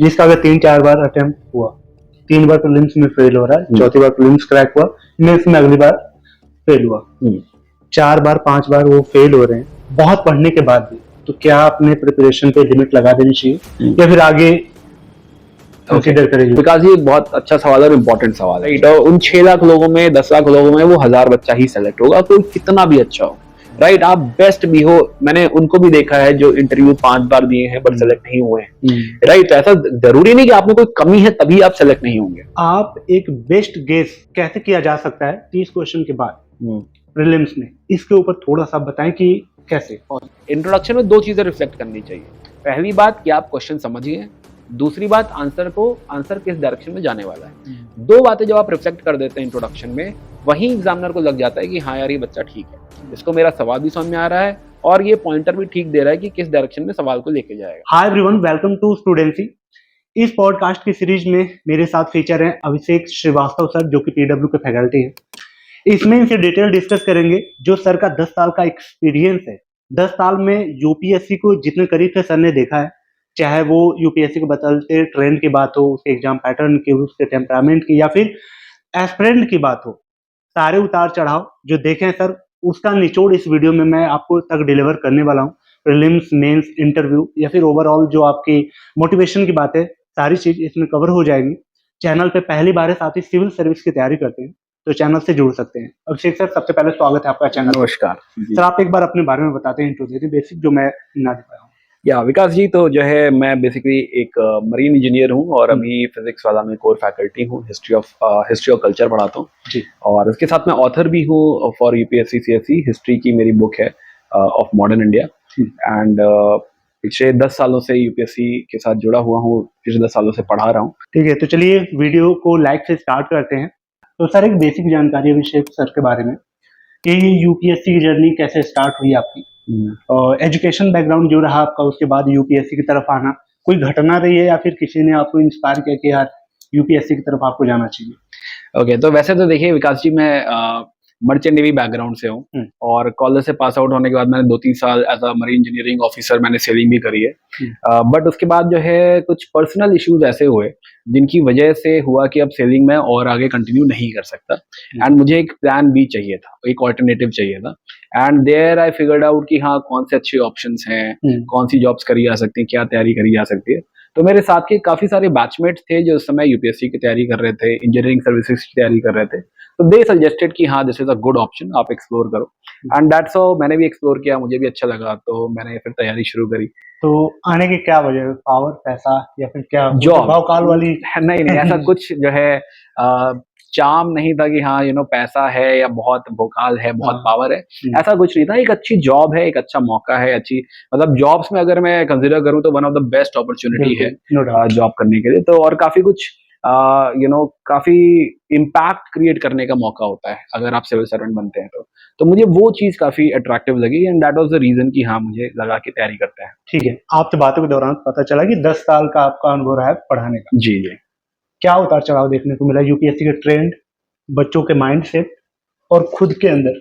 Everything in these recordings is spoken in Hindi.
जिसका अगर 3-4 बार अटेम्प्ट हुआ, 3 बार प्रीलिम्स में फेल हो रहा है, चौथी बार प्रीलिम्स क्रैक हुआ, मेंस में अगली बार फेल हुआ, 4 बार 5 बार वो फेल हो रहे हैं बहुत पढ़ने के बाद भी, तो क्या अपने प्रिपरेशन पे लिमिट लगा देनी चाहिए या फिर आगे कंसिडर करेंगे? विकास जी, एक बहुत अच्छा सवाल और इम्पोर्टेंट सवाल है। तो उन 6 लाख लोगों में 10 लाख लोगों में वो 1000 बच्चा ही सेलेक्ट होगा, कोई कितना भी अच्छा हो, राइट? आप बेस्ट भी हो, मैंने उनको भी देखा है जो इंटरव्यू 5 बार दिए हैं बट सेलेक्ट नहीं हुए हैं, राइट? तो ऐसा जरूरी नहीं कि आप में कोई कमी है तभी आप सेलेक्ट नहीं होंगे। आप एक बेस्ट गेस कैसे किया जा सकता है 30 क्वेश्चन के बाद प्रीलिम्स में, इसके ऊपर थोड़ा सा बताएं कि कैसे। इंट्रोडक्शन में 2 चीजें रिफ्लेक्ट करनी चाहिए। पहली बात कि आप क्वेश्चन समझिए, दूसरी बात आंसर किस डायरेक्शन में जाने वाला है। 2 बातें जब आप रिफ्लेक्ट कर देते हैं इंट्रोडक्शन में, वहीं एग्जामिनर को लग जाता है कि हाँ यार ये बच्चा ठीक है, इसको मेरा सवाल भी समझ में आ रहा है और ये पॉइंटर भी ठीक दे रहा है कि किस डायरेक्शन में सवाल को लेके जाएगा। Hi everyone, welcome to Studency. इस पॉडकास्ट की सीरीज में मेरे साथ फीचर हैं अभिषेक श्रीवास्तव सर, जो कि पीडब्ल्यू के फैकल्टी है। इसमें इनसे डिटेल डिस्कस करेंगे जो सर का 10 साल का एक्सपीरियंस है। 10 साल में यूपीएससी को जितने करीब से सर ने देखा है, चाहे वो यूपीएससी के बदलते ट्रेंड की बात हो, उसके एग्जाम पैटर्न की, उसके टेम्परामेंट की, या फिर एस्पिरेंट की बात हो, सारे उतार चढ़ाव जो देखे हैं सर, उसका निचोड़ इस वीडियो में मैं आपको तक डिलीवर करने वाला हूँ। प्रीलिम्स, मेंस, इंटरव्यू या फिर ओवरऑल जो आपकी मोटिवेशन की बात है, सारी चीज इसमें कवर हो जाएंगी। चैनल पे पहली बार है, साथ ही सिविल सर्विस की तैयारी करते हैं तो चैनल से जुड़ सकते हैं। अभिषेक सर, सबसे पहले स्वागत है आपका चैनल। नमस्कार सर, आप एक बार अपने बारे में बताते हैं, इंट्रो देते हैं बेसिक, जो मैं ना दे पाया हूँ। या विकास जी, तो जो है मैं बेसिकली एक मरीन इंजीनियर हूँ और अभी फिजिक्स वाला में कोर फैकल्टी हूँ, हिस्ट्री ऑफ कल्चर पढ़ाता हूँ जी। और उसके साथ मैं ऑथर भी हूँ फॉर यूपीएससी सीएससी। हिस्ट्री की मेरी बुक है ऑफ मॉडर्न इंडिया एंड पिछले 10 सालों से यूपीएससी के साथ जुड़ा हुआ हूँ, पिछले 10 सालों से पढ़ा रहा हूँ। ठीक है, तो चलिए वीडियो को लाइक से स्टार्ट करते हैं। तो सर, एक बेसिक जानकारी अभिषेक सर के बारे में कि यूपीएससी की जर्नी कैसे स्टार्ट हुई आपकी, और एजुकेशन बैकग्राउंड जो रहा आपका, उसके बाद यूपीएससी की तरफ आना, कोई घटना रही है या फिर किसी ने आपको इंस्पायर किया कि यार यूपीएससी की तरफ आपको जाना चाहिए? ओके, तो वैसे तो देखिए विकास जी, मैं मर्चेंट नेवी बैकग्राउंड से हूँ और कॉलेज से पास आउट होने के बाद मैंने 2-3 साल as a marine engineering officer मैंने सेलिंग भी करी है। बट उसके बाद जो है कुछ पर्सनल इश्यूज ऐसे हुए जिनकी वजह से हुआ कि अब सेलिंग में और आगे कंटिन्यू नहीं कर सकता एंड मुझे एक प्लान बी चाहिए था, एक ऑल्टरनेटिव चाहिए था। And there I figured out कि हाँ, कौन से अच्छे ऑप्शंस हैं, कौन सी जॉब्स करी जा सकती हैं, क्या तैयारी करी जा सकती है। तो मेरे साथ के काफी सारे बैचमेट्स थे जो उस समय यूपीएससी की तैयारी कर रहे थे, इंजीनियरिंग सर्विसेज की तैयारी कर रहे थे, तो दे सजेस्टेड कि हाँ, this is a good option, आप एक्सप्लोर करो। एंड दैट्स हाउ मैंने भी एक्सप्लोर किया, मुझे भी अच्छा लगा, तो मैंने फिर तैयारी शुरू करी। तो आने की क्या वजह, पावर, पैसा या फिर क्या जॉब, भावकाल वाली? नहीं ऐसा कुछ जो है चार्म नहीं था कि हाँ पैसा है या बहुत भोकाल है, बहुत पावर है, ऐसा कुछ नहीं था। एक अच्छी जॉब है, एक अच्छा मौका है, अच्छी मतलब जॉब्स में अगर मैं कंसिडर करूँ तो one of the best opportunity है जॉब करने के लिए। तो और काफी कुछ काफी इम्पैक्ट क्रिएट करने का मौका होता है अगर आप सिविल सर्वेंट बनते हैं तो मुझे वो चीज काफी अट्रैक्टिव लगी and that was the reason कि हाँ, मुझे लगा कि तैयारी करते हैं। ठीक है, आपसे बातों के दौरान पता चला कि 10 साल का आपका अनुभव रहा है पढ़ाने का। जी जी। क्या उतार चढ़ाव देखने को मिला यूपीएससी के ट्रेंड, बच्चों के माइंडसेट और खुद के अंदर?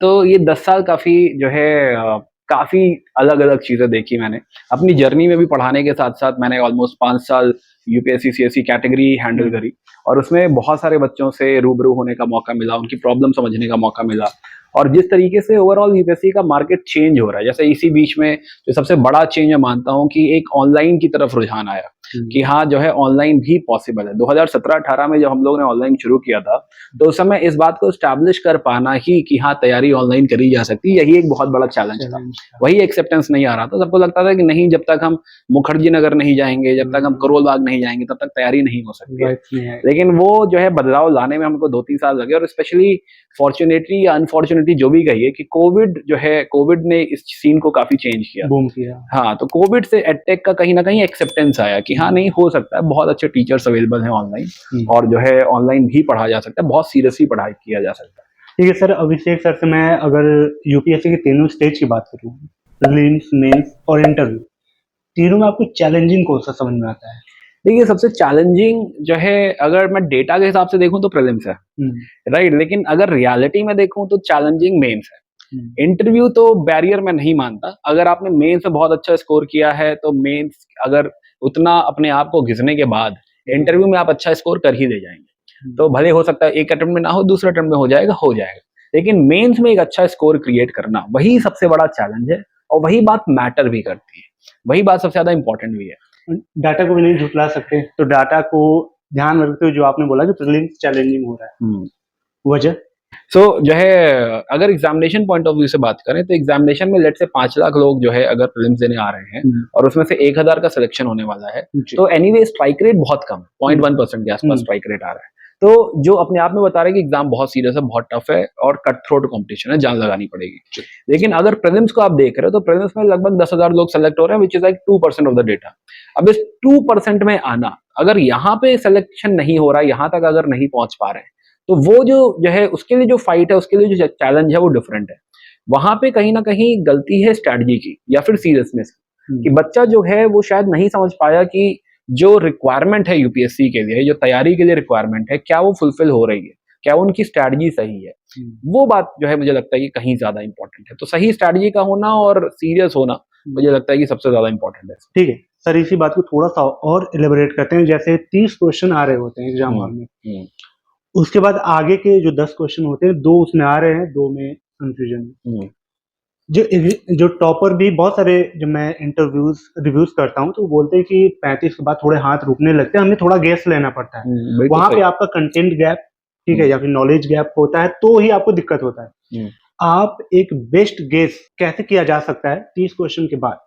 तो ये 10 साल काफी जो है काफी अलग अलग चीजें देखी मैंने अपनी जर्नी में भी। पढ़ाने के साथ साथ मैंने ऑलमोस्ट 5 साल यूपीएससी सीएससी कैटेगरी हैंडल करी और उसमें बहुत सारे बच्चों से रूबरू होने का मौका मिला, उनकी प्रॉब्लम समझने का मौका मिला और जिस तरीके से ओवरऑल यूपीएससी का मार्केट चेंज हो रहा है। जैसे इसी बीच में जो सबसे बड़ा चेंज मैं मानता हूँ कि एक ऑनलाइन की तरफ रुझान आया कि हाँ, जो है ऑनलाइन भी पॉसिबल है। 2017-18 में जब हम लोग ने ऑनलाइन शुरू किया था तो उस समय इस बात को स्टैब्लिश कर पाना ही कि हाँ, तैयारी ऑनलाइन करी जा सकती है, यही एक बहुत बड़ा चैलेंज था। वही एक्सेप्टेंस नहीं आ रहा था, सबको लगता था कि नहीं, जब तक हम मुखर्जी नगर नहीं जाएंगे, जब तक हम करोल बाग नहीं जाएंगे, तब तक तैयारी नहीं हो सकती है। लेकिन वो जो है बदलाव लाने में हमको 2-3 साल लगे और स्पेशली फॉर्चुनेटली या अनफॉर्चुनेटली जो भी कहिए कि कोविड ने इस सीन को काफी चेंज किया, बूम किया। हाँ, तो कोविड से एडटेक का कहीं ना कहीं एक्सेप्टेंस आया कि हाँ, नहीं हो सकता है, बहुत अच्छे टीचर्स अवेलेबल हैं ऑनलाइन और जो है ऑनलाइन भी पढ़ा जा सकता है, बहुत सीरियसली पढ़ाई किया जा सकता है। ठीक है सर, अभिषेक सर से मैं अगर यूपीएससी के तीनों स्टेज की बात करूँ, प्रीलिम्स, मेंस और इंटरव्यू, तीनों में आपको चैलेंजिंग कौन सा समझ में आता है? देखिए, सबसे चैलेंजिंग जो है अगर मैं डेटा के हिसाब से देखूं तो प्रीलिम्स है, राइट। लेकिन अगर रियलिटी में देखूं तो चैलेंजिंग मेंस है। इंटरव्यू तो बैरियर मैं नहीं मानता, अगर आपने मेंस में बहुत अच्छा स्कोर किया है तो मेंस अगर उतना अपने आप को घिसने के बाद इंटरव्यू में आप अच्छा स्कोर कर ही ले जाएंगे। तो भले हो सकता है एक अटेम्प्ट में ना हो, दूसरे अटेम्प्ट में हो जाएगा, लेकिन मेंस में एक अच्छा स्कोर क्रिएट करना वही सबसे बड़ा चैलेंज है, और वही बात मैटर भी करती है, वही बात सबसे ज्यादा इंपॉर्टेंट भी है। डाटा को भी नहीं झुठला सकते, तो डाटा को ध्यान में रखते हुए जो आपने बोला कि प्रीलिम्स चैलेंजिंग हो रहा है, वजह जो है अगर एग्जामिनेशन पॉइंट ऑफ व्यू से बात करें तो एग्जामिनेशन में लेट से 5 लाख लोग जो है अगर प्रीलिम्स देने आ रहे हैं और उसमें से 1000 का सिलेक्शन होने वाला है, तो एनीवे स्ट्राइक रेट बहुत कम, 0.1% के आसपास स्ट्राइक रेट आ रहा है। तो जो अपने आप में बता रहे हैं कि एग्जाम बहुत सीरियस है, बहुत टफ है और कट थ्रोट कॉम्पिटिशन है, जान लगानी पड़ेगी। लेकिन अगर प्रीलिम्स को आप देख रहे हो तो प्रीलिम्स में लगभग 10,000 लोग सेलेक्ट हो रहे हैं, which is like 2% of the data. अब इस 2% में आना, अगर यहाँ पे सिलेक्शन नहीं हो रहा है, यहाँ तक अगर नहीं पहुंच पा रहे हैं, तो वो जो है उसके लिए जो फाइट है, उसके लिए जो चैलेंज है वो डिफरेंट है। वहां पे कहीं ना कहीं गलती है स्ट्रेटजी की या फिर सीरियसनेस की, कि बच्चा जो है वो शायद नहीं समझ पाया कि जो रिक्वायरमेंट है यूपीएससी के लिए, जो तैयारी के लिए रिक्वायरमेंट है, क्या वो फुलफिल हो रही है, क्या उनकी स्ट्रेटजी सही है। वो बात जो है मुझे लगता है कि कहीं ज्यादा इंपॉर्टेंट है। तो सही स्ट्रेटजी का होना और सीरियस होना मुझे लगता है कि सबसे ज्यादा इंपॉर्टेंट है। ठीक है सर, इसी बात को थोड़ा सा और एलिबरेट करते हैं। जैसे 30 क्वेश्चन आ रहे होते हैं एग्जाम हॉल में, उसके बाद आगे के जो 10 क्वेश्चन होते हैं, 2 उसमें आ रहे हैं, 2 में कंफ्यूजन है। जो टॉपर भी बहुत सारे, जब मैं रिव्यूज करता हूँ तो बोलते हैं कि 35 के बाद थोड़े हाथ रुकने लगते हैं, हमें थोड़ा गेस लेना पड़ता है। वहां पे आपका कंटेंट गैप, ठीक है, या फिर नॉलेज गैप होता है, तो ही आपको दिक्कत होता है। आप एक बेस्ट गेस कैसे किया जा सकता है 30 क्वेश्चन के बाद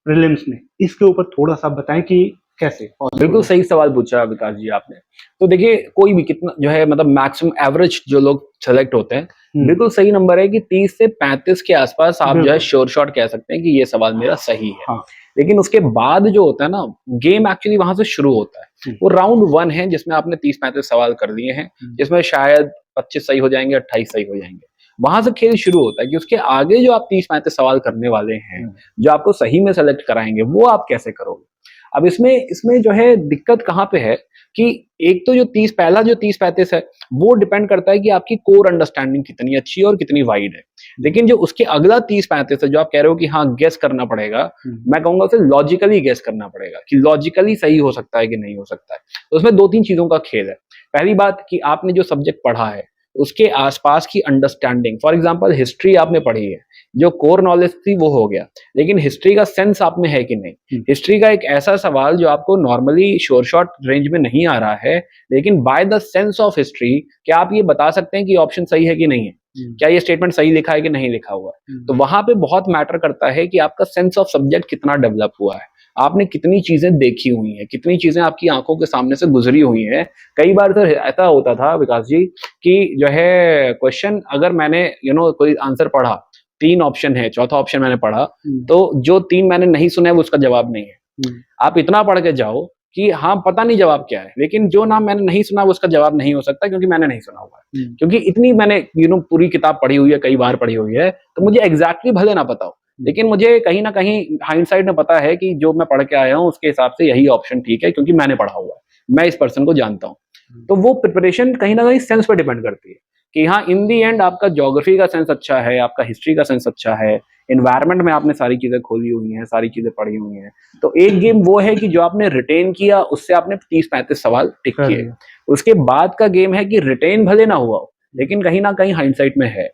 प्रीलिम्स में, इसके ऊपर थोड़ा सा बताएं कि कैसे। बिल्कुल सही सवाल पूछा विकास जी आपने। तो देखिए कोई भी कितना जो है मतलब मैक्सिमम एवरेज जो लोग सेलेक्ट होते हैं, बिल्कुल सही नंबर है कि 30 से 35 के आसपास आप जो है श्योर शॉट कह सकते हैं कि ये सवाल मेरा सही है। हाँ। लेकिन उसके बाद जो होता है ना, गेम एक्चुअली वहां से शुरू होता है। वो राउंड 1 है जिसमें आपने 30-35 सवाल कर लिए हैं, जिसमें शायद 25 सही हो जाएंगे, 28 सही हो जाएंगे। वहां से खेल शुरू होता है कि उसके आगे जो आप 30-35 सवाल करने वाले हैं, जो आपको सही में सेलेक्ट कराएंगे, वो आप कैसे करोगे। अब इसमें जो है दिक्कत कहाँ पे है कि एक तो जो 30-35 है वो डिपेंड करता है कि आपकी कोर अंडरस्टैंडिंग कितनी अच्छी है और कितनी वाइड है। लेकिन जो उसके अगला 30-35 है, जो आप कह रहे हो कि हाँ गेस करना पड़ेगा, मैं कहूंगा उसे लॉजिकली गेस करना पड़ेगा कि लॉजिकली सही हो सकता है कि नहीं हो सकता है। तो उसमें 2-3 चीजों का खेल है। पहली बात कि आपने जो सब्जेक्ट पढ़ा है उसके आसपास की अंडरस्टैंडिंग, फॉर एग्जाम्पल हिस्ट्री आपने पढ़ी है, जो कोर नॉलेज थी वो हो गया, लेकिन हिस्ट्री का सेंस आप में है कि नहीं। हिस्ट्री का एक ऐसा सवाल जो आपको नॉर्मली श्योर शॉट रेंज में नहीं आ रहा है, लेकिन by the sense of history क्या आप ये बता सकते हैं कि ऑप्शन सही है कि नहीं है, क्या ये स्टेटमेंट सही लिखा है कि नहीं लिखा हुआ है। तो वहां पे बहुत मैटर करता है कि आपका सेंस ऑफ सब्जेक्ट कितना डेवलप हुआ है, आपने कितनी चीजें देखी हुई हैं, कितनी चीजें आपकी आंखों के सामने से गुजरी हुई हैं। कई बार तो ऐसा होता था विकास जी कि जो है क्वेश्चन अगर मैंने कोई आंसर पढ़ा, 3 ऑप्शन है, चौथा ऑप्शन मैंने पढ़ा, तो जो 3 मैंने नहीं सुना है वो उसका जवाब नहीं है। आप इतना पढ़ के जाओ कि हाँ पता नहीं जवाब क्या है, लेकिन जो नाम मैंने नहीं सुना वो उसका जवाब नहीं हो सकता, क्योंकि मैंने नहीं सुना हुआ है, क्योंकि इतनी मैंने पूरी किताब पढ़ी हुई है, कई बार पढ़ी हुई है, तो मुझे एग्जैक्टली भले ना पता हो, लेकिन मुझे कहीं ना कहीं हाइंडसाइड में पता है कि जो मैं पढ़ के आया हूँ उसके हिसाब से यही ऑप्शन ठीक है, क्योंकि मैंने पढ़ा हुआ है, मैं इस पर्सन को जानता हूँ। तो वो प्रिपरेशन कहीं ना कहीं सेंस पे डिपेंड करती है कि हाँ इन दी एंड आपका ज्योग्राफी का सेंस अच्छा है, आपका हिस्ट्री का सेंस अच्छा है, एनवायरनमेंट में आपने सारी चीजें खोली हुई हैं, सारी चीजें पढ़ी हुई हैं। तो एक गेम वो है कि जो आपने रिटेन किया उससे आपने 30-35 सवाल टिक किए। उसके बाद का गेम है कि रिटेन भले ना हुआ हो, लेकिन कहीं ना कहीं हाइंडसाइट में है।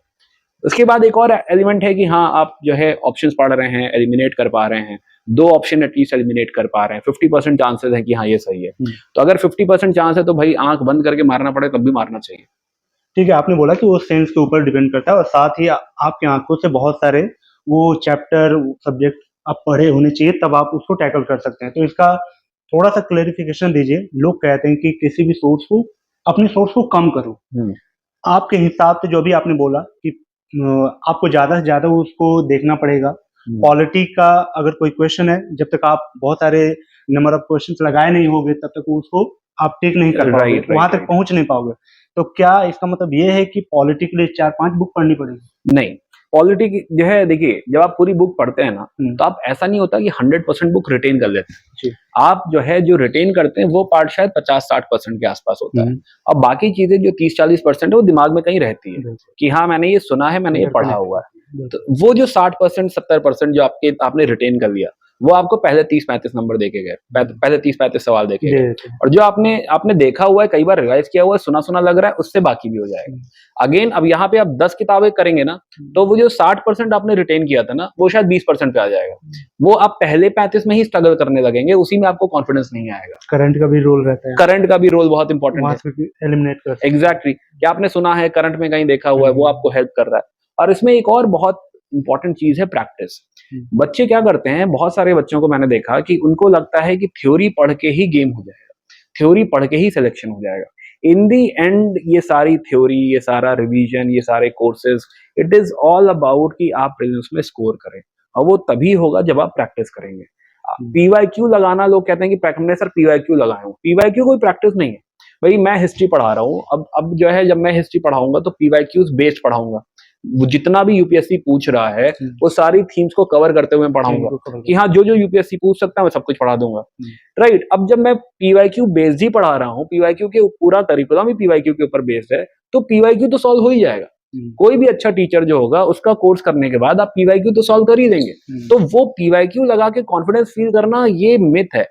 उसके बाद एक और एलिमेंट है कि हाँ आप जो है ऑप्शंस पढ़ रहे हैं, एलिमिनेट कर पा रहे हैं, 2 ऑप्शन एटलीस्ट एलिमिनेट कर पा रहे हैं, 50% चांसेस है कि हाँ ये सही है। तो अगर 50% चांस है तो भाई आंख बंद करके मारना पड़े तब भी मारना चाहिए। ठीक है, आपने बोला कि वो सेंस के ऊपर डिपेंड करता है, और साथ ही आपकी आंखों से बहुत सारे वो चैप्टर सब्जेक्ट आप पढ़े होने चाहिए, तब आप उसको टैकल कर सकते हैं। तो इसका थोड़ा सा क्लेरिफिकेशन दीजिए। लोग कहते हैं कि किसी भी सोर्स को, अपनी सोर्स को कम करो। आपके हिसाब से जो भी आपने बोला कि आपको ज्यादा से ज्यादा उसको देखना पड़ेगा। पॉलिटी का अगर कोई क्वेश्चन है, जब तक आप बहुत सारे नंबर ऑफ क्वेश्चंस लगाए नहीं होगे तब तक उसको आप टिक नहीं कर पाओगे, वहां तक पहुंच नहीं पाओगे। तो क्या इसका मतलब ये है कि पॉलिटी के लिए 4-5 बुक पढ़नी पड़ेगी? नहीं, पॉलिटी जो है देखिए, जब आप पूरी बुक पढ़ते हैं ना, तो आप ऐसा नहीं होता कि 100% बुक रिटेन कर लेते हैं। आप जो है जो रिटेन करते हैं वो पार्ट शायद 50-60% के आसपास होता है, और बाकी चीजें जो 30-40% है वो दिमाग में कहीं रहती है कि हाँ मैंने ये सुना है, मैंने ये पढ़ा हुआ है। तो वो जो 60%-70% जो आपने रिटेन कर लिया, वो आपको पहले 30-35 नंबर देके गए, पहले 30-35 सवाल देके दे गए, देते हैं। और जो आपने आपने देखा हुआ है, कई बार रिवाइज किया हुआ है, सुना सुना लग रहा है, उससे बाकी भी हो जाएगा। अगेन अब यहाँ पे आप 10 किताबें करेंगे ना, तो वो जो 60% आपने रिटेन किया था ना, वो शायद 20% पे आ जाएगा। वो आप पहले 35 में ही स्ट्रगल करने लगेंगे, उसी में आपको कॉन्फिडेंस नहीं आएगा। करंट का भी रोल रहता है, करंट का भी रोल बहुत इंपॉर्टेंट वहां है। से भी एलिमिनेट कर सकते हैं। एग्जैक्टली, क्या आपने सुना है, करंट में कहीं देखा हुआ है, वो आपको हेल्प कर रहा है। और इसमें एक और बहुत इंपॉर्टेंट चीज है, प्रैक्टिस। बच्चे क्या करते हैं, बहुत सारे बच्चों को मैंने देखा कि उनको लगता है कि थ्योरी पढ़ के ही गेम हो जाएगा, थ्योरी पढ़ के ही सिलेक्शन हो जाएगा। इन दी एंड ये सारी थ्योरी, ये सारा रिवीजन, ये सारे courses, it is all about कि आप प्रीलिम्स में स्कोर करें, और वो तभी होगा जब आप प्रैक्टिस करेंगे। पीवाईक्यू लगाना, लोग कहते हैं कि हमने सर पीवाईक्यू लगाए हो, पीवाईक्यू कोई प्रैक्टिस नहीं है भाई। मैं हिस्ट्री पढ़ा रहा हूँ, अब जो है, जब मैं हिस्ट्री पढ़ाऊंगा तो पीवाईक्यूज बेस्ड पढ़ाऊंगा। वो जितना भी यूपीएससी पूछ रहा है, वो सारी थीम्स को कवर करते हुए पढ़ाऊंगा कि हाँ, जो जो यूपीएससी पूछ सकता है मैं सब कुछ पढ़ा दूंगा। राइट, अब जब मैं पीवाईक्यू बेस्ड ही पढ़ा रहा हूँ, पीवाईक्यू के पूरा करिकुलम ही पीवाईक्यू के ऊपर बेस्ड है, तो पीवाईक्यू तो सॉल्व हो ही जाएगा। कोई भी अच्छा टीचर जो होगा, उसका कोर्स करने के बाद आप पीवाईक्यू तो सॉल्व कर ही देंगे। तो वो पीवाईक्यू लगा के कॉन्फिडेंस फील करना, ये मिथ है,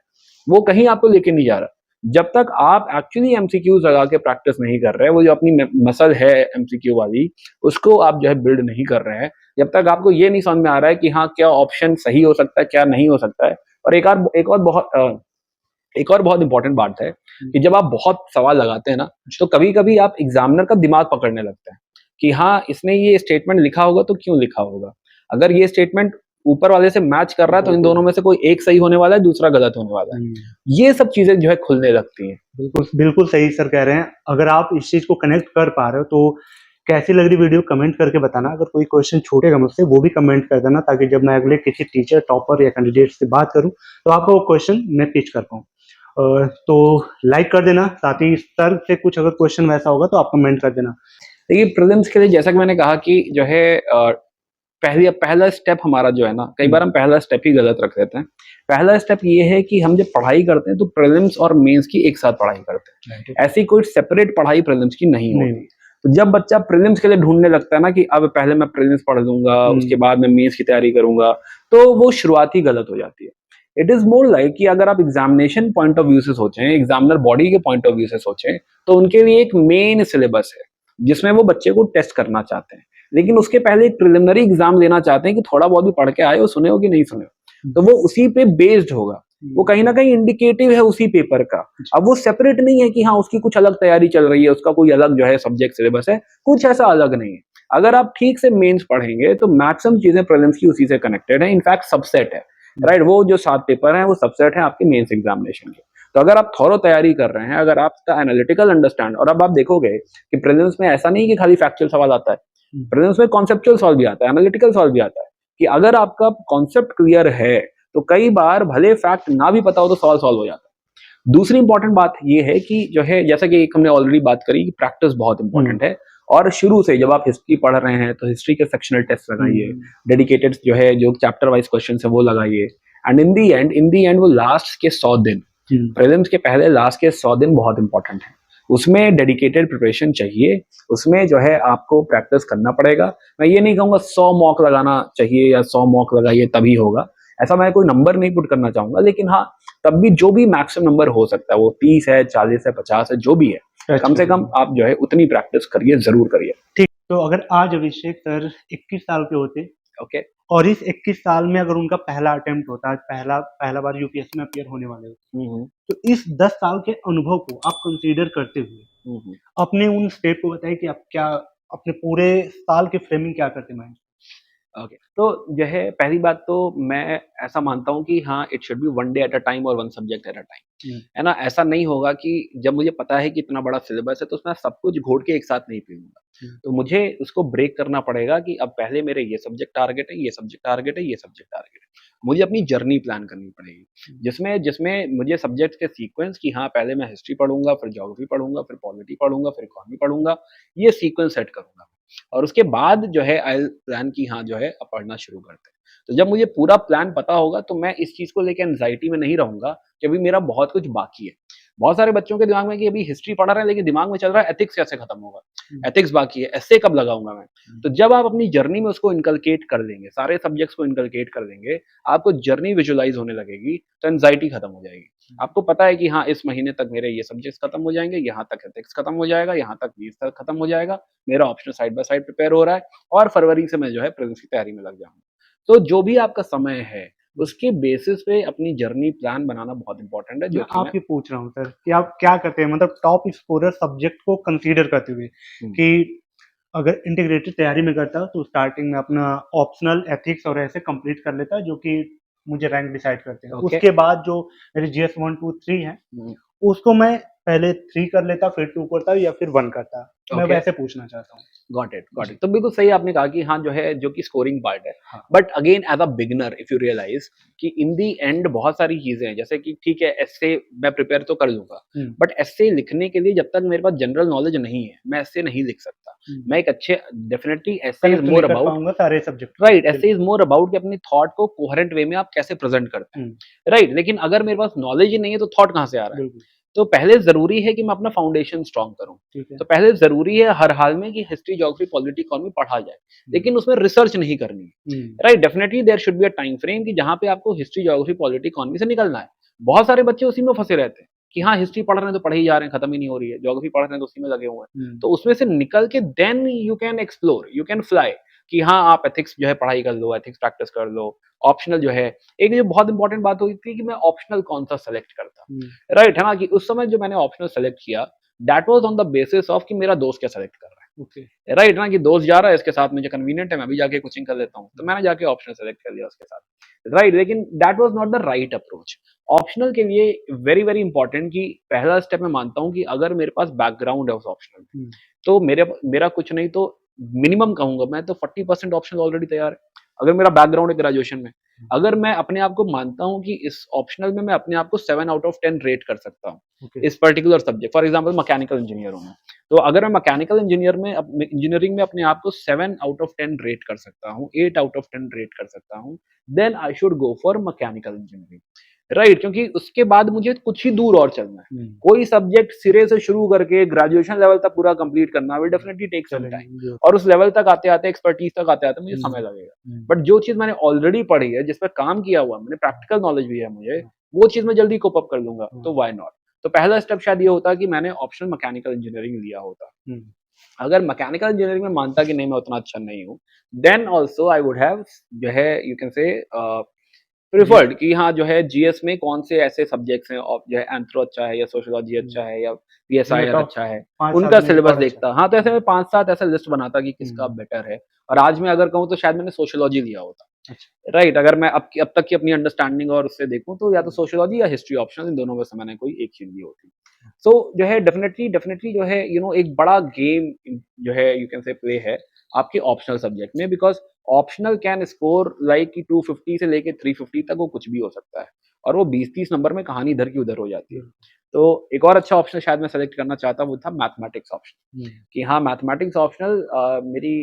वो कहीं आपको लेके नहीं जा रहा। जब तक आप एक्चुअली एमसीक्यूज लगा के प्रैक्टिस नहीं कर रहे, वो जो अपनी मसल है एमसीक्यू वाली, उसको आप जो है बिल्ड नहीं कर रहे हैं, जब तक आपको ये नहीं समझ में आ रहा है कि हाँ, क्या ऑप्शन सही हो सकता है, क्या नहीं हो सकता है। और एक और बहुत इंपॉर्टेंट बात है कि जब आप बहुत सवाल लगाते हैं ना, तो कभी कभी आप एग्जामिनर का दिमाग पकड़ने लगते हैं कि हाँ, इसने ये स्टेटमेंट लिखा होगा तो क्यों लिखा होगा। अगर ये स्टेटमेंट ऊपर वाले से मैच कर रहा है, तो इन दोनों में से कोई एक सही होने वाला है, दूसरा गलत होने वाला है। ये सब चीजें जो है खुलने लगती हैं। बिल्कुल बिल्कुल सही सर कह रहे हैं। अगर आप इस चीज को कनेक्ट कर पा रहे हो तो कैसी लग रही वीडियो कमेंट करके बताना। अगर कोई क्वेश्चन छूटेगा मुझसे, वो भी कमेंट कर देना, ताकि जब मैं अगले किसी टीचर, टॉपर या कैंडिडेट से बात करूं तो आपको वो क्वेश्चन मैं पिच कर पाऊँ। तो लाइक कर देना, साथ ही सर से कुछ अगर क्वेश्चन वैसा होगा तो आप कमेंट कर देना। देखिए, प्रीलिम्स के लिए जैसा कि मैंने कहा कि जो है पहला स्टेप हमारा जो है ना, कई बार हम पहला स्टेप ही गलत रख देते हैं। पहला स्टेप ये है कि हम जब पढ़ाई करते हैं तो प्रीलिम्स और मेंस की एक साथ पढ़ाई करते हैं। ऐसी कोई सेपरेट पढ़ाई प्रीलिम्स की नहीं होती। तो जब बच्चा प्रीलिम्स के लिए ढूंढने लगता है ना कि अब पहले मैं प्रीलिम्स पढ़ लूंगा, उसके बाद मैं मेंस की तैयारी करूंगा, तो वो शुरुआत ही गलत हो जाती है। इट इज मोर लाइक कि अगर आप एग्जामिनेशन पॉइंट ऑफ व्यू से सोचें, एग्जामिनर बॉडी के पॉइंट ऑफ व्यू से सोचें, तो उनके लिए एक मेन सिलेबस है जिसमें वो बच्चे को टेस्ट करना चाहते हैं, लेकिन उसके पहले एक प्रिलिमिनरी एग्जाम लेना चाहते हैं कि थोड़ा बहुत भी पढ़ के आए हो, सुने हो कि नहीं सुने हो। तो वो उसी पे बेस्ड होगा, वो कहीं ना कहीं इंडिकेटिव है उसी पेपर का। अब वो सेपरेट नहीं है कि हाँ, उसकी कुछ अलग तैयारी चल रही है, उसका कोई अलग जो है सब्जेक्ट सिलेबस है, कुछ ऐसा अलग नहीं है। अगर आप ठीक से मेंस पढ़ेंगे तो मैक्सिमम चीजें प्रीलिम्स की उसी से कनेक्टेड है, इनफैक्ट सबसेट है। राइट, वो जो 7 पेपर हैं वो सबसेट है आपके मेंस एग्जामिनेशन के। तो अगर आप थॉरो तैयारी कर रहे हैं, अगर आपका एनालिटिकल अंडरस्टैंड, और अब आप देखोगे कि प्रीलिम्स में ऐसा नहीं कि खाली फैक्चुअल सवाल आता है, प्रीलिम्स में कॉन्सेप्चुअल सॉल्व भी आता है, एनालिटिकल सॉल्व भी आता है। कि अगर आपका कॉन्सेप्ट क्लियर है तो कई बार भले फैक्ट ना भी पता हो तो सवाल सॉल्व हो जाता है। दूसरी इंपॉर्टेंट बात यह है कि जो है, जैसा कि हमने ऑलरेडी बात करी कि प्रैक्टिस बहुत इंपॉर्टेंट है, और शुरू से जब आप हिस्ट्री पढ़ रहे हैं तो हिस्ट्री के सेक्शनल टेस्ट लगाइए, डेडिकेटेड जो है, जो चैप्टर वाइज क्वेश्चन है वो लगाइए, एंड इन दी एंड वो लास्ट के 100 दिन, प्रीलिम्स के पहले लास्ट के 100 दिन बहुत इंपॉर्टेंट है। उसमें डेडिकेटेड प्रिपरेशन चाहिए, उसमें जो है आपको प्रैक्टिस करना पड़ेगा। मैं ये नहीं कहूंगा 100 मॉक लगाना चाहिए या 100 मॉक लगाइए तभी होगा, ऐसा मैं कोई नंबर नहीं पुट करना चाहूंगा, लेकिन हाँ, तब भी जो भी मैक्सिमम नंबर हो सकता है, वो 30 है, 40 है, 50 है, जो भी है, कम से कम आप जो है उतनी प्रैक्टिस करिए, जरूर करिए। ठीक, तो अगर आज अभिषेक सर 21 साल के होते, ओके, और इस 21 साल में अगर उनका पहला अटेम्प्ट होता है, पहला बार यूपीएससी में अपियर होने वाले होते, तो इस 10 साल के अनुभव को आप कंसीडर करते हुए अपने उन स्टेप को बताइए कि आप क्या अपने पूरे साल के फ्रेमिंग क्या करते माइंड। ओके, तो जो है, पहली बात तो मैं ऐसा मानता हूँ कि हाँ, it should be one day at a time और one subject at a time, है ना। ऐसा नहीं होगा कि जब मुझे पता है कि इतना बड़ा सिलेबस है तो उसमें सब कुछ घोट के एक साथ नहीं पीऊंगा। तो मुझे उसको ब्रेक करना पड़ेगा कि अब पहले मेरे ये सब्जेक्ट टारगेट है, ये सब्जेक्ट टारगेट है, ये सब्जेक्ट टारगेट है। मुझे अपनी जर्नी प्लान करनी पड़ेगी, जिसमें जिसमें मुझे सब्जेक्ट के सीक्वेंस कि हाँ, पहले मैं हिस्ट्री पढ़ूंगा, फिर ज्योग्राफी पढ़ूंगा, फिर पॉलिटी पढ़ूंगा, फिर इकोनॉमी पढ़ूंगा, ये सीक्वेंस सेट करूंगा। और उसके बाद जो है आई प्लान की हाँ, जो है अब पढ़ना शुरू करते हैं। तो जब मुझे पूरा प्लान पता होगा तो मैं इस चीज को लेकर एंजाइटी में नहीं रहूंगा कि अभी मेरा बहुत कुछ बाकी है। बहुत सारे बच्चों के दिमाग में कि अभी हिस्ट्री पढ़ रहे हैं लेकिन दिमाग में चल रहा है एथिक्स कैसे खत्म होगा, हम्म, एथिक्स बाकी है, एस्से कब लगाऊंगा मैं। तो जब आप अपनी जर्नी में उसको इनकलकेट कर देंगे, सारे सब्जेक्ट्स को इनकलकेट कर देंगे, आपको जर्नी विजुअलाइज होने लगेगी, तो एंजाइटी खत्म हो जाएगी। आपको पता है कि हाँ, इस महीने तक मेरे ये सब्जेक्ट्स खत्म हो जाएंगे, यहाँ तक एथिक्स खत्म हो जाएगा, यहाँ तक बीस तक खत्म हो जाएगा, मेरा option side by side prepare हो रहा है और फरवरी से मैं जो है प्रीलिम्स की तैयारी में लग जाऊंगा। तो जो भी आपका समय है उसके बेसिस पे अपनी जर्नी प्लान बनाना बहुत इंपॉर्टेंट है, जो मैं कि मैं आपसे पूछ रहा हूँ सर कि आप क्या करते हैं मतलब टॉप स्कोरर सब्जेक्ट को कंसीडर करते हुए हम्म, कि अगर इंटीग्रेटेड तैयारी में करता तो स्टार्टिंग में अपना ऑप्शनल एथिक्स और ऐसे कंप्लीट कर लेता जो कि मुझे रैंक डिसाइड करते हैं। ओके। उसके बाद जो मेरे जीएस 1 2 3 है हम्म, उसको मैं पहले 3 कर लेता, फिर 2 करता या फिर 1 करता। मैं ओके। वैसे पूछना चाहता हूँ। Got it, got ji. It. तो बिल्कुल सही आपने कहा कि हाँ, जो है जो कि स्कोरिंग पार्ट है। हाँ। But again as a beginner if you realise कि इन द एंड बहुत सारी चीज़ें हैं, जैसे कि ठीक है एस्से मैं प्रिपेयर तो कर लूँगा, हुँ, बट एस्से लिखने के लिए जब तक मेरे पास जनरल नॉलेज नहीं है, मैं एस्से नहीं लिख सकता। हुँ। मैं एक अच्छे डेफिनिटली एस्से इज़ कनेक्ट नहीं मोर कर अबाउट पाऊँगा सारे सब्जेक्ट को। राइट, एस्से बिल्कुल। इज़ मोर अबाउट कि अपनी थॉट को कोहेरेंट वे में आप कैसे प्रेज़ेंट करते हैं। हुँ, राइट, लेकिन अगर मेरे पास नॉलेज ही नहीं है तो थॉट कहाँ से आ रहा है? बिल्कुल। तो पहले ज़रूरी है कि मैं अपना फाउंडेशन स्ट्रॉन्ग करूँ। ठीक है। तो पहले ज़रूरी है हर हाल में कि हिस्ट्री, ज्योग्राफी, पॉलिटी, इकोनॉमी पढ़ा जाए, हुँ, लेकिन उसमें रिसर्च नहीं करनी है। हुँ, right, definitely there should be a time frame कि जहाँ पे आपको हिस्ट्री, ज्योग्राफी, पॉलिटी, इकोनॉमी से निकलना है। बहुत सारे बच्चे उसी में फँसे रहते हैं कि हुँ, हाँ, हिस्ट्री पढ़ रहे हैं तो पढ़े ही जा रहे हैं, खत्म ही नहीं हो रही है। ज्योग्राफी पढ़ रहे हैं तो उसी में लगे हुए हैं। हुँ, तो उसमें से निकल के then you can explore, you can fly कि हाँ, आप एथिक्स जो है पढ़ाई कर लो, एथिक्स प्रैक्टिस कर लो। ऑप्शनल जो है एक जो बहुत इंपॉर्टेंट बात हुई थी कि मैं ऑप्शनल कौन-सा सेलेक्ट करता। हुँ, राइट, है ना? कि उस समय जो मैंने ऑप्शनल सेलेक्ट किया, that was on the basis of कि मेरा दोस्त क्या सेलेक्ट कर रहा ओके। है। राइट ना? कि दोस्त जा रहा है इसके साथ मुझे कन्वीनिएंट है, मैं भी जाके कोचिंग कर लेता हूँ। तो हुँ, मैंने जाके ऑप्शनल सेलेक्ट कर लिया उसके साथ। राइट, लेकिन that was not the right approach. Optional के लिए वेरी, वेरी इंपॉर्टेंट कि पहला स्टेप मैं मानता हूँ कि अगर मेरे पास बैकग्राउंड है उस ऑप्शनल में, हुँ, तो मेरा कुछ नहीं तो मिनिमम कहूँगा मैं तो 40% ऑप्शनल ऑलरेडी तैयार है। अगर मेरा बैकग्राउंड है ग्रेजुएशन में, हुँ, अगर मैं अपने आप को मानता हूँ कि इस ऑप्शनल में मैं अपने आप को 7 आउट ऑफ 10 रेट कर सकता हूँ, ओके। इस particular subject for example mechanical engineer हूँ मैं। तो अगर मैं मैकेनिकल इंजीनियरिंग में अपने आप को 7 आउट ऑफ 10 रेट कर सकता हूँ, 8 आउट ऑफ 10 रेट कर सकता हूँ, then I should go for mechanical engineering. Right, क्योंकि उसके बाद मुझे कुछ ही दूर और चलना है। हुँ, कोई सब्जेक्ट सिरे से शुरू करके ग्रेजुएशन लेवल तक पूरा कंप्लीट करना विल हुँ, definitely take some time challenging भी और होता उस लेवल तक आते-आते एक्सपर्टीज़ तक आते-आते मुझे है। समय हुँ, लगेगा। हुँ, बट जो चीज़ मैंने ऑलरेडी पढ़ी है, जिस पे काम किया हुआ है मैंने, प्रैक्टिकल नॉलेज भी है मुझे, हाँ, वो चीज़ मैं जल्दी कोप अप कर लूँगा, हाँ, तो व्हाई नॉट? तो पहला स्टेप शायद ये होता कि मैंने ऑप्शनल मैकेनिकल इंजीनियरिंग लिया होता। हुँ, अगर मैकेनिकल इंजीनियरिंग में मानता कि नहीं मैं उतना अच्छा नहीं हूँ, then also I would have जो है you can say GS preferred कि हाँ, जो है जीएस में कौन से ऐसे सब्जेक्ट्स हैं और जो है एंथ्रो अच्छा है या सोशियोलॉजी हुँ, अच्छा है या जिनमें पीएसआईआर टॉप अच्छा है, 5 साल उनका में मुझे सिलेबस और अच्छा देखता। हाँ, तो ऐसे हुँ, में 5-7 ऐसा लिस्ट बनाता कि किसका हुँ, बेटर है और आज मैं अगर कहूँ तो शायद मैंने सोशियोलॉजी लिया होता। अच्छा। राइट, अगर मैं अब तक की अपनी अंडरस्टैंडिंग और उससे देखूँ तो या तो हुँ, सोशियोलॉजी या हिस्ट्री ऑप्शनल इन दोनों में से मैंने कोई एक चीज़ ली होती। सो जो है डेफिनिटली जो है एक बड़ा गेम जो है यू कैन से प्ले है आपके ऑप्शनल सब्जेक्ट में because optional can score like कि 250 से लेके 350 तक वो कुछ भी हो सकता है और वो 20-30 नंबर में कहानी इधर की उधर हो जाती है। बिल्कुल। तो एक और अच्छा ऑप्शन शायद मैं सेलेक्ट करना चाहता वो था मैथमेटिक्स ऑप्शन हुँ, कि हाँ, मैथमेटिक्स ऑप्शनल मेरी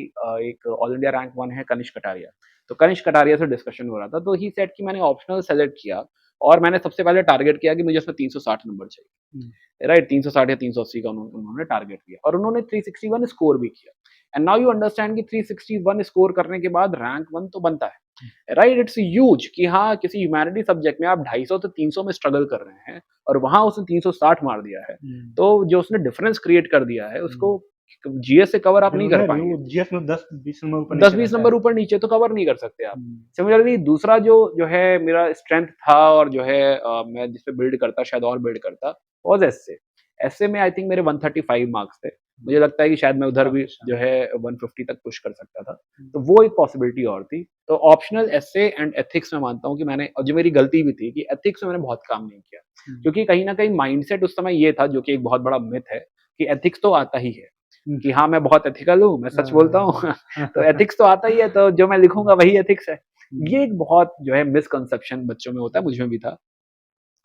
एक ऑल इंडिया रैंक 1 है कनिष्क कटारिया। तो कनिष्क कटारिया से डिस्कशन हो रहा था, तो ही सेड कि मैंने ऑप्शनल सेलेक्ट किया और मैंने सबसे पहले टारगेट किया कि मुझे उसमें 360 नंबर चाहिए। हुँ, राइट, 360 या 380 का उन्होंने टारगेट किया और उन्होंने 361 स्कोर भी किया। एंड नाउ यू अंडरस्टैंड कि 361 स्कोर करने के बाद रैंक 1 तो बनता हुँ, है। राइट, इट्स ह्यूज कि हाँ, किसी ह्यूमैनिटी सब्जेक्ट में आप 250 से 300 में स्ट्रगल कर रहे हैं और वहाँ उसने 360 मार दिया है। हुँ, तो जो उसने डिफरेंस क्रिएट कर दिया है हुँ। उसको जीएस से कवर आप नहीं कर मैं भी पाएँगे। वो जीएस में 10-20 नंबर ऊपर नीचे 10-20 रहता है। नंबर ऊपर-नीचे तो कवर नहीं कर सकते आप। हुँ, सिमिलरली दूसरा जो है मेरा स्ट्रेंथ था और जो है मैं जिस पे बिल्ड करता शायद और बिल्ड करता वाज़ एस्से। एस्से में आई थिंक मेरे 135 मार्क्स थे। हुँ, मुझे लगता है कि शायद मैं उधर भी काफ़ी जो शानदार। है 150 तक पुश कर सकता था। हुँ, तो वो एक पॉसिबिलिटी और थी। तो ऑप्शनल एस्से एंड एथिक्स मैं मानता हूँ कि मैंने और जो मेरी गलती भी थी कि एथिक्स में मैंने बहुत काम नहीं किया। हुँ, क्योंकि कहीं न कहीं माइंडसेट उस समय ये था जो कि एक बहुत बड़ा मिथ है कि एथिक्स तो आता ही है। हुँ, कि हाँ, मैं बहुत एथिकल हूँ, मैं सच बोलता हूँ। अ, तो एथिक्स तो आता ही है, तो जो मैं लिखूँगा हुँ, वही एथिक्स है। हुँ, ये एक बहुत जो है मिसकंसेप्शन बच्चों में होता है, मुझ में भी था।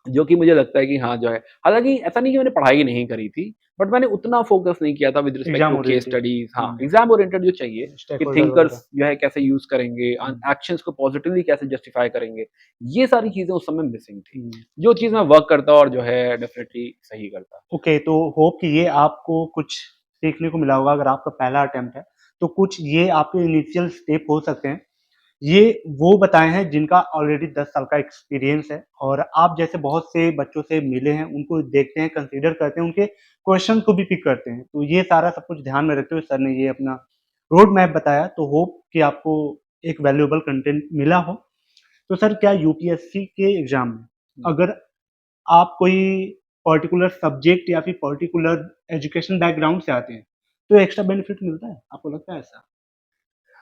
जो कि मुझे लगता है कि हाँ, जो है हालाँकि ऐसा नहीं कि मैंने पढ़ाई नहीं करी थी, बट मैंने उतना फ़ोकस नहीं किया था with respect exam to case oriented. Studies हाँ, हुँ, एग्ज़ाम ओरिएंटेड जो चाहिए स्टेक कि होल्डर वगैरह। थिंकर्स जो है कैसे यूज़ करेंगे, हुँ, एक्शंस को पॉज़िटिवली कैसे जस्टिफ़ाई करेंगे, ये सारी चीज़ें उस समय मिसिंग थी। हुँ। जो चीज़ मैं वर्क करता और जो है डेफ़िनिटली सही करता। ओके, तो होप कि ये आपको कुछ सीखने को मिला होगा अगर आपका पहला अटेम्प्ट है, तो कुछ ये आपके इनिशियल स्टेप हो सकते हैं। ये वो बताए हैं जिनका ऑलरेडी 10 साल का एक्सपीरियंस है और आप जैसे बहुत से बच्चों से मिले हैं, उनको देखते हैं, कंसीडर करते हैं, उनके क्वेश्चन को भी पिक करते हैं। तो ये सारा सब कुछ ध्यान में रखते हुए सर ने ये अपना रोड मैप बताया, तो होप कि आपको एक वैल्यूएबल कंटेंट मिला हो। तो सर क्या यूपीएससी के एग्ज़ाम में हुँ। अगर आप कोई पर्टिकुलर सब्जेक्ट या फिर पर्टिकुलर एजुकेशन बैकग्राउंड से आते हैं, तो एक्स्ट्रा बेनिफिट मिलता है? आपको लगता है ऐसा?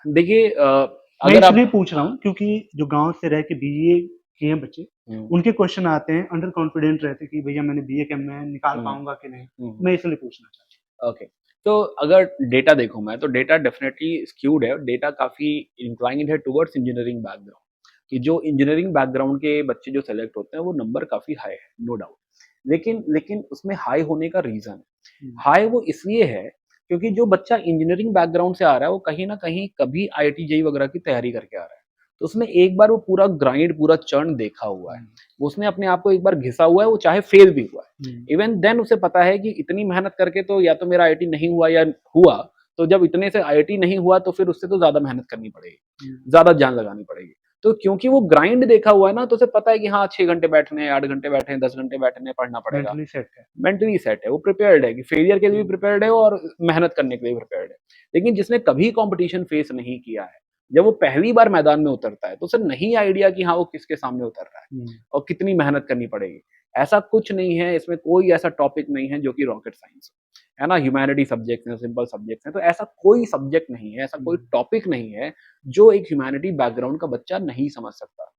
देखिए मैं अगर इसलिए आप पूछ रहा हूँ क्योंकि जो गाँव से रह के बीए किए हैं बच्चे, हुँ, उनके क्वेश्चन आते हैं, अंडर कॉन्फिडेंट रहते हैं कि भैया मैंने बीए किया, मैं निकाल हुँ, पाऊँगा कि नहीं? हुँ। मैं इसलिए पूछना चाहता ओके। तो अगर डेटा देखूँ मैं तो डेटा डेफ़िनेटली स्क्यूड है, डेटा काफ़ी इंक्लाइंड है टुवर्ड्स इंजीनियरिंग बैकग्राउंड, कि जो इंजीनियरिंग बैकग्राउंड के बच्चे जो सेलेक्ट होते हैं वो नंबर काफ़ी हाई है, नो डाउट। लेकिन लेकिन उसमें हाई होने का रीज़न है, हूँ। हाई वो इसलिए है क्योंकि जो बच्चा इंजीनियरिंग बैकग्राउंड से आ रहा है वो कहीं न कहीं कभी आईआईटी, जेईई वगैरह की तैयारी करके आ रहा है। तो उसने एक बार वो पूरा ग्राइंड, पूरा चर्न देखा हुआ है। हुँ, उसने अपने आप को एक बार घिसा हुआ है, वो चाहे फेल भी हुआ है। हुँ, इवन देन उसे पता है कि इतनी मेहनत करके तो या तो मेरा आईआईटी नहीं हुआ या हुआ, तो जब इतने से आईआईटी नहीं हुआ तो फिर उससे तो ज़्यादा मेहनत करनी पड़ेगी, हुँ, ज़्यादा जान लगानी पड़ेगी। तो क्योंकि वो ग्राइंड देखा हुआ है ना, तो उसे पता है कि हाँ 6 घंटे बैठने हैं, 8 घंटे बैठे हैं, 10 घंटे बैठने हैं, पढ़ना पड़ेगा। मेंटली सेट है। मेंटली सेट है, वो प्रिपेयर्ड है कि फेलियर के लिए भी हुँ, प्रिपेयर्ड है और मेहनत करने के लिए भी प्रिपेयर्ड है। लेकिन जिसने कभी कॉम्पिटिशन फेस नहीं किया है, जब वो पहली बार मैदान में उतरता है, तो उसे नहीं आइडिया कि हाँ, वो किसके सामने उतर रहा है हुँ, और कितनी मेहनत करनी पड़ेगी। ऐसा कुछ नहीं है, इसमें कोई ऐसा टॉपिक नहीं है जो कि रॉकेट साइंस हो, है ना? ह्यूमैनिटी सब्जेक्ट्स हैं, सिंपल सब्जेक्ट्स हैं, तो ऐसा कोई सब्जेक्ट नहीं है, ऐसा कोई हुँ, टॉपिक नहीं है, जो एक ह्यूमैनिटी बैकग्राउंड का बच्चा नहीं समझ सकता।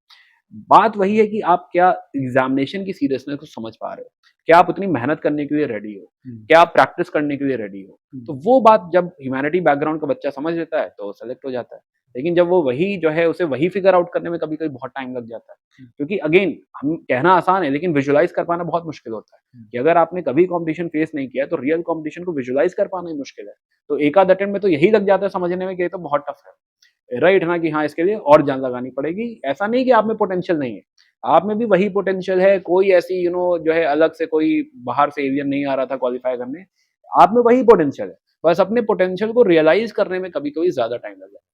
बात वही है कि आप क्या एग्ज़ामिनेशन की सीरियसनेस को समझ पा रहे हो? क्या आप उतनी मेहनत करने के लिए रेडी हो? हुँ, क्या आप प्रैक्टिस करने के लिए रेडी हो? हुँ, तो वो बात जब ह्यूमैनिटी बैकग्राउंड का बच्चा समझ लेता है, तो वो सेलेक्ट हो जाता है। लेकिन जब वो वही जो है उसे वही फिगर आउट करने में कभी-कभी बहुत टाइम लग जाता है। हुँ, क्योंकि अगेन हम कहना आसान है लेकिन विजुअलाइज़ कर पाना बहुत मुश्किल होता है, हुँ, कि अगर आपने कभी कॉम्पिटिशन फेस नहीं किया है, तो रियल कॉम्पिटिशन को विजुअलाइज़ कर पाना ही मुश्किल है। तो एक आध अटेम्प्ट में तो यही लग जाता है समझने में कि ये तो बहुत टफ है। राइट ना कि हाँ, इसके लिए और जान लगानी पड़ेगी। ऐसा नहीं कि आप में पोटेंशियल नहीं है। आप में भी वही पोटेंशियल है, कोई ऐसी जो है अलग से कोई बाहर से एलियन नहीं आ रहा था क्वालीफाई करने। आप में वही पोटेंशियल है। बस अपने पोटेंशियल को रियलाइज़ करने में कभी-कभी ज़्यादा टाइम लग जाता है।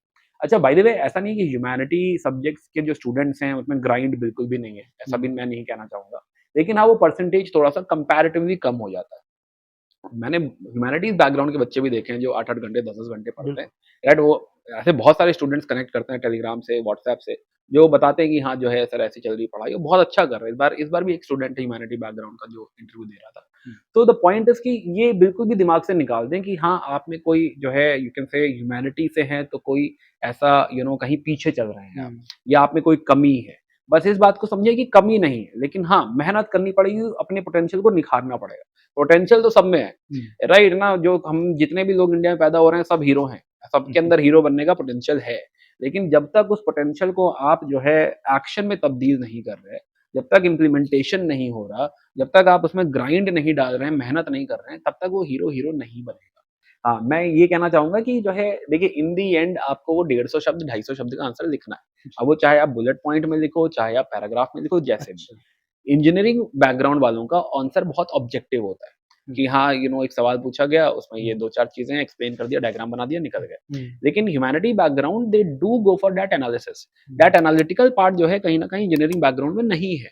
अच्छा बाय द वे ऐसा नहीं कि ह्यूमैनिटी सब्जेक्ट्स के जो स्टूडेंट्स हैं, उसमें ग्राइंड बिल्कुल भी नहीं है। ऐसा भी हुँ, मैं नहीं कहना चाहूँगा। लेकिन हाँ, वो परसेंटेज थोड़ा-सा कंपैरेटिवली कम हो जाता है। मैंने ह्यूमैनिटीज़ बैकग्राउंड के बच्चे भी देखे हैं जो 8-8 घंटे, 10-10 घंटे पढ़ते हैं। बिल्कुल। राइट वो ऐसे बहुत सारे स्टूडेंट्स कनेक्ट करते हैं टेलीग्राम से, व्हाट्सएप से, जो बताते हैं कि हाँ, जो है सर ऐसी चल रही है पढ़ाई और बहुत अच्छा कर रहे हैं। इस बार भी एक स्टूडेंट है ह्यूमैनिटी बैकग्राउंड का जो इंटरव्यू दे रहा था। हुँ, तो द पॉइंट इज़ कि ये बिल्कुल भी दिमाग से निकाल दें कि हाँ, आप में कोई जो है यू कैन से ह्यूमैनिटी से हैं तो कोई ऐसा कहीं पीछे चल रहे हैं आप हुँ, या आप में कोई कमी है। बस इस बात को समझिए कि कमी नहीं है, लेकिन हाँ, मेहनत करनी पड़ेगी, अपने पोटेंशियल को निखारना पड़ेगा। पोटेंशियल तो सब में है। हुँ, राइट ना जो हम जितने भी लोग इंडिया में पैदा हो रहे हैं सब हीरो हैं। हुँ, सबके हुँ, अंदर हीरो बनने का पोटेंशियल है। लेकिन जब तक उस पोटेंशियल को आप जो है एक्शन में तब्दील नहीं कर रहे, जब तक इम्प्लीमेंटेशन नहीं हो रहा, जब तक आप उसमें ग्राइंड नहीं डाल रहे हैं, मेहनत नहीं कर रहे हैं, तब तक वो हीरो नहीं बनेगा। हाँ, मैं ये कहना चाहूँगा कि जो है देखिए इन द एंड आपको वो 150 शब्द, 250 शब्द का आंसर लिखना है। जी, अब वो चाहे आप बुलेट पॉइंट में लिखो, चाहे आप पैराग्राफ में लिखो, जैसे भी। अच्छा। इंजीनियरिंग बैकग्राउंड वालों का आंसर बहुत ऑब्जेक्टिव होता है हुँ, कि हाँ एक सवाल पूछा गया उसमें ये हुँ, 2-4 चीजें एक्सप्लेन कर दिया डायग्राम बना दिया निकल गए हुँ, लेकिन humanity background they do go for that analysis hmm, that analytical part जो है कहीं ना कहीं इंजीनियरिंग बैकग्राउंड में नहीं है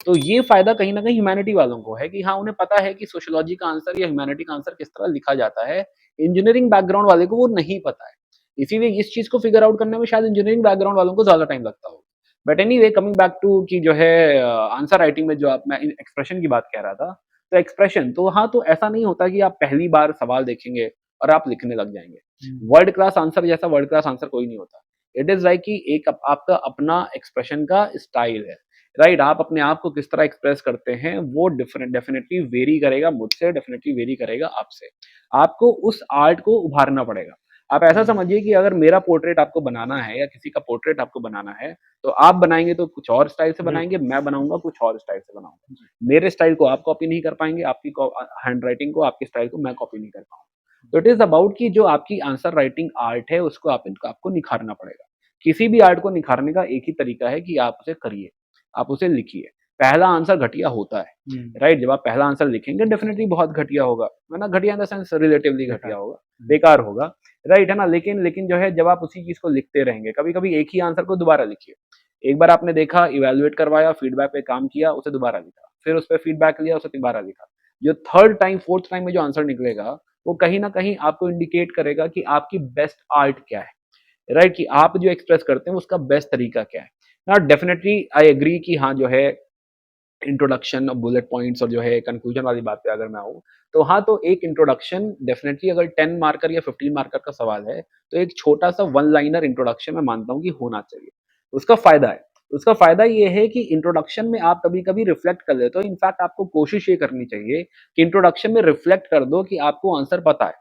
तो ये फायदा कहीं ना कहीं ह्यूमैनिटी वालों को है कि हाँ उन्हें पता है कि सोशियोलॉजी का आंसर या ह्यूमैनिटी का आंसर किस तरह लिखा जाता है इंजीनियरिंग बैकग्राउंड वाले को वो नहीं पता है इसीलिए इस चीज को फिगर आउट करने में शायद इंजीनियरिंग बैकग्राउंड वालों को ज्यादा टाइम लगता होगा but anyway coming back to कि जो है आंसर राइटिंग में जो आप मैं एक्सप्रेशन की बात कह रहा था, तो एक्सप्रेशन तो हाँ, तो ऐसा नहीं होता कि आप पहली बार सवाल देखेंगे और आप लिखने लग जाएँगे। हुँ, वर्ल्ड क्लास आंसर जैसा वर्ल्ड क्लास आंसर कोई नहीं होता। इट इज़ लाइक कि एक आपका अपना एक्सप्रेशन का स्टाइल है, राइट? आप अपने आप को किस तरह एक्सप्रेस करते हैं, वो डेफिनिटली वेरी करेगा मुझसे, डेफिनिटली वेरी करेगा आपसे। आपको उस आर्ट को उभारना पड़ेगा। आप ऐसा समझिए कि अगर मेरा पोर्ट्रेट आपको बनाना है या किसी का पोर्ट्रेट आपको बनाना है, तो आप बनाएंगे तो कुछ और स्टाइल से बनाएंगे, मैं बनाऊंगा कुछ और स्टाइल से बनाऊंगा। मेरे स्टाइल को आप कॉपी नहीं कर पाएंगे, आपकी हैंड राइटिंग को, आपके स्टाइल को मैं कॉपी नहीं कर पाऊंगा। तो इट इज अबाउट कि जो आपकी आंसर राइटिंग आर्ट है उसको आपको निखारना पड़ेगा। किसी भी आर्ट को निखारने का एक ही तरीका है कि आप उसे करिए, आप उसे लिखिए। पहला आंसर घटिया होता है, राइट? जब आप पहला आंसर लिखेंगे डेफिनेटली बहुत घटिया होगा, है ना? घटिया इन द सेंस रिलेटिवली घटिया होगा, बेकार होगा, राइट, है ना? लेकिन जो है जब आप उसी चीज को लिखते रहेंगे, कभी कभी एक ही आंसर को दोबारा लिखिए। एक बार आपने देखा, इवेल्युएट करवाया, फीडबैक पे काम किया, उसे दोबारा लिखा, फिर उस पर फीडबैक लिया, उसे दोबारा लिखा। जो थर्ड टाइम फोर्थ टाइम में जो आंसर निकलेगा वो कहीं ना कहीं आपको इंडिकेट करेगा कि आपकी बेस्ट आर्ट क्या है, राइट? कि आप जो एक्सप्रेस करते हैं उसका बेस्ट तरीका क्या है ना। डेफिनेटली आई एग्री कि हाँ जो है इंट्रोडक्शन और बुलेट पॉइंट्स और जो है कंक्लूजन वाली बात पे अगर मैं आऊँ, तो हाँ, तो एक इंट्रोडक्शन डेफिनेटली अगर 10 मार्कर या 15 मार्कर का सवाल है, तो एक छोटा-सा वन लाइनर इंट्रोडक्शन मैं मानता हूँ कि होना चाहिए। उसका फ़ायदा है, उसका फ़ायदा ये है कि इंट्रोडक्शन में आप कभी-कभी रिफ्लेक्ट कर लेते हो। इनफैक्ट आपको कोशिश ये करनी चाहिए कि इंट्रोडक्शन में रिफ्लेक्ट कर दो कि आपको आंसर पता है।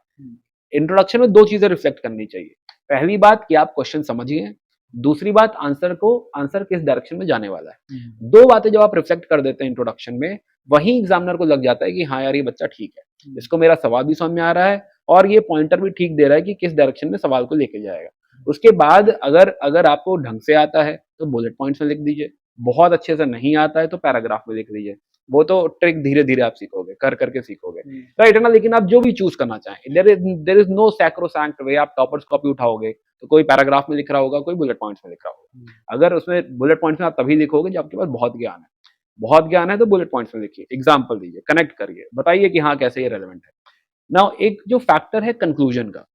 इंट्रोडक्शन में 2 चीज़ें रिफ्लेक्ट करनी चाहिए। पहली बात कि आप क्वेश्चन समझिए, दूसरी बात आंसर किस डायरेक्शन में जाने वाला है। 2 बातें जब आप रिफ्लेक्ट कर देते हैं इंट्रोडक्शन में, वहीं एग्जामिनर को लग जाता है कि हाँ यार ये बच्चा ठीक है। इसको मेरा सवाल भी समझ में आ रहा है और ये पॉइंटर भी ठीक दे रहा है कि किस डायरेक्शन में सवाल को लेके जाएगा। उसके बाद अगर अगर आपको ढंग से आता है तो बुलेट पॉइंट्स में लिख दीजिए, बहुत अच्छे से नहीं आता है तो पैराग्राफ में लिख दीजिए। वो तो ट्रिक धीरे-धीरे आप सीखोगे, कर करके सीखोगे। राइट है ना? लेकिन आप जो भी चूज़ करना चाहें, देयर इज़ नो सैक्रोसैंक्ट वे। आप टॉपर्स कॉपी उठाओगे, तो कोई पैराग्राफ में लिख रहा होगा, कोई बुलेट पॉइंट्स में लिख रहा होगा। अगर उसमें बुलेट पॉइंट्स में आप तभी लिखोगे जब आपके पास बहुत ज्ञान है। बहुत ज्ञान है तो बुलेट पॉइंट्स में लिखिए, एग्ज़ाम्पल दीजिए, कनेक्ट करिए, बताइए कि हाँ, कैसे ये रेलेवेंट है। नाउ एक जो फैक्टर है कंक्लूजन का,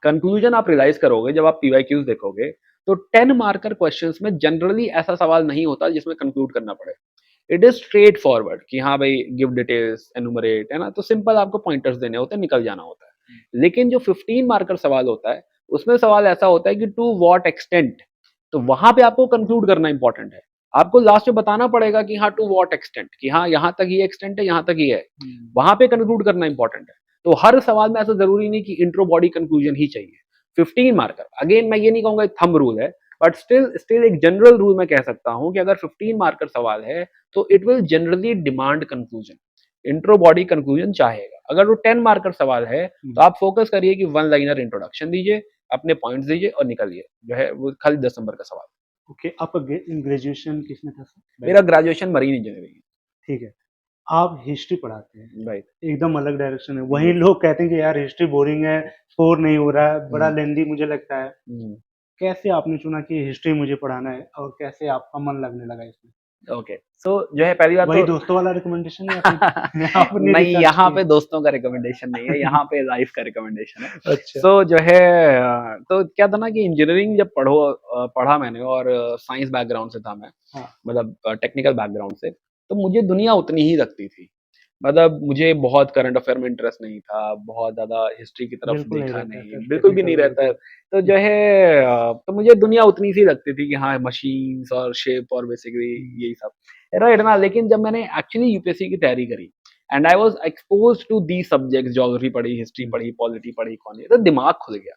कंक्लूजन आप रियलाइज़ करोगे जब आप पीवाईक्यूज़ देखोगे, तो 10 मार्कर क्वेश्चंस में जनरली ऐसा सवाल नहीं होता जिसमें कंक्लूड करना पड़े। इट इज स्ट्रेट फॉरवर्ड कि हाँ भाई गिव डिटेल्स, एनुमरेट, है ना? तो सिंपल आपको पॉइंटर्स देने होते हैं, निकल जाना होता है। लेकिन जो 15 मार्कर सवाल होता है, उसमें सवाल ऐसा होता है कि टू व्हाट एक्सटेंट, तो वहां पे आपको कंक्लूड करना इंपॉर्टेंट है। आपको लास्ट में बताना पड़ेगा कि हाँ टू व्हाट एक्सटेंट, कि हाँ यहाँ तक ये एक्सटेंट है, यहाँ तक ये है। वहां पे कंक्लूड करना इंपॉर्टेंट है। तो हर सवाल में ऐसा जरूरी नहीं कि इंट्रो बॉडी कंक्लूजन ही चाहिए। 15 मार्कर, अगेन मैं ये नहीं कहूंगा थंब रूल है, बट स्टिल एक जनरल रूल मैं कह सकता हूं कि अगर 15 मार्कर सवाल है तो it will generally demand conclusion, intro body conclusion चाहेगा। अगर वो 10 मार्कर सवाल है तो आप फोकस करिए कि वन लाइनर इंट्रोडक्शन दीजिए, अपने पॉइंट्स दीजिए और निकलिए। जो है वो खाली 10 नंबर का सवाल। ओके, आपका ग्रेजुएशन किसमें था सर? मेरा ग्रेजुएशन मरीन इंजीनियरिंग। ठीक है। आप हिस्ट्री पढ़ाते हैं, राइट। एकदम अलग डायरेक्शन है। वहीं लोग कहते हैं कि यार हिस्ट्री बोरिंग है, स्कोर नहीं हो रहा है, बड़ा लेंदी मुझे लगता है। कैसे आपने चुना कि हिस्ट्री मुझे पढ़ाना है और कैसे आपका मन लगने लगा इसमें? ओके, सो जो है पहली बात वही तो दोस्तों वाला रिकमेंडेशन है या फिर आपने नहीं, रिसर्च यहाँ किया? पे दोस्तों का रिकमेंडेशन नहीं है, यहाँ पे लाइफ का रिकमेंडेशन है। अच्छा। सो जो है तो क्या था ना कि इंजीनियरिंग जब पढ़ा मैंने और साइंस बैकग्राउंड से था मैं, हाँ। मतलब टेक्निकल बैकग्राउंड से, तो मुझे दुनिया उतनी ही लगती थी। मतलब मुझे बहुत करंट अफेयर में इंटरेस्ट नहीं था, बहुत ज़्यादा हिस्ट्री की तरफ बिल्कुल नहीं देखा रहता है नहीं, सर बिल्कुल भी टेक्निकल नहीं वालों रहता है। को। तो जो है तो मुझे दुनिया उतनी सी लगती थी कि हाँ, मशीन्स और शेप और बेसिकली यही सब, राइट ना? लेकिन जब मैंने एक्चुअली यूपीएससी की तैयारी करी and I was exposed to these subjects, geography पढ़ी, हिस्ट्री पढ़ी, पॉलिटी पढ़ी, इकोनॉमी, तो दिमाग खुल गया।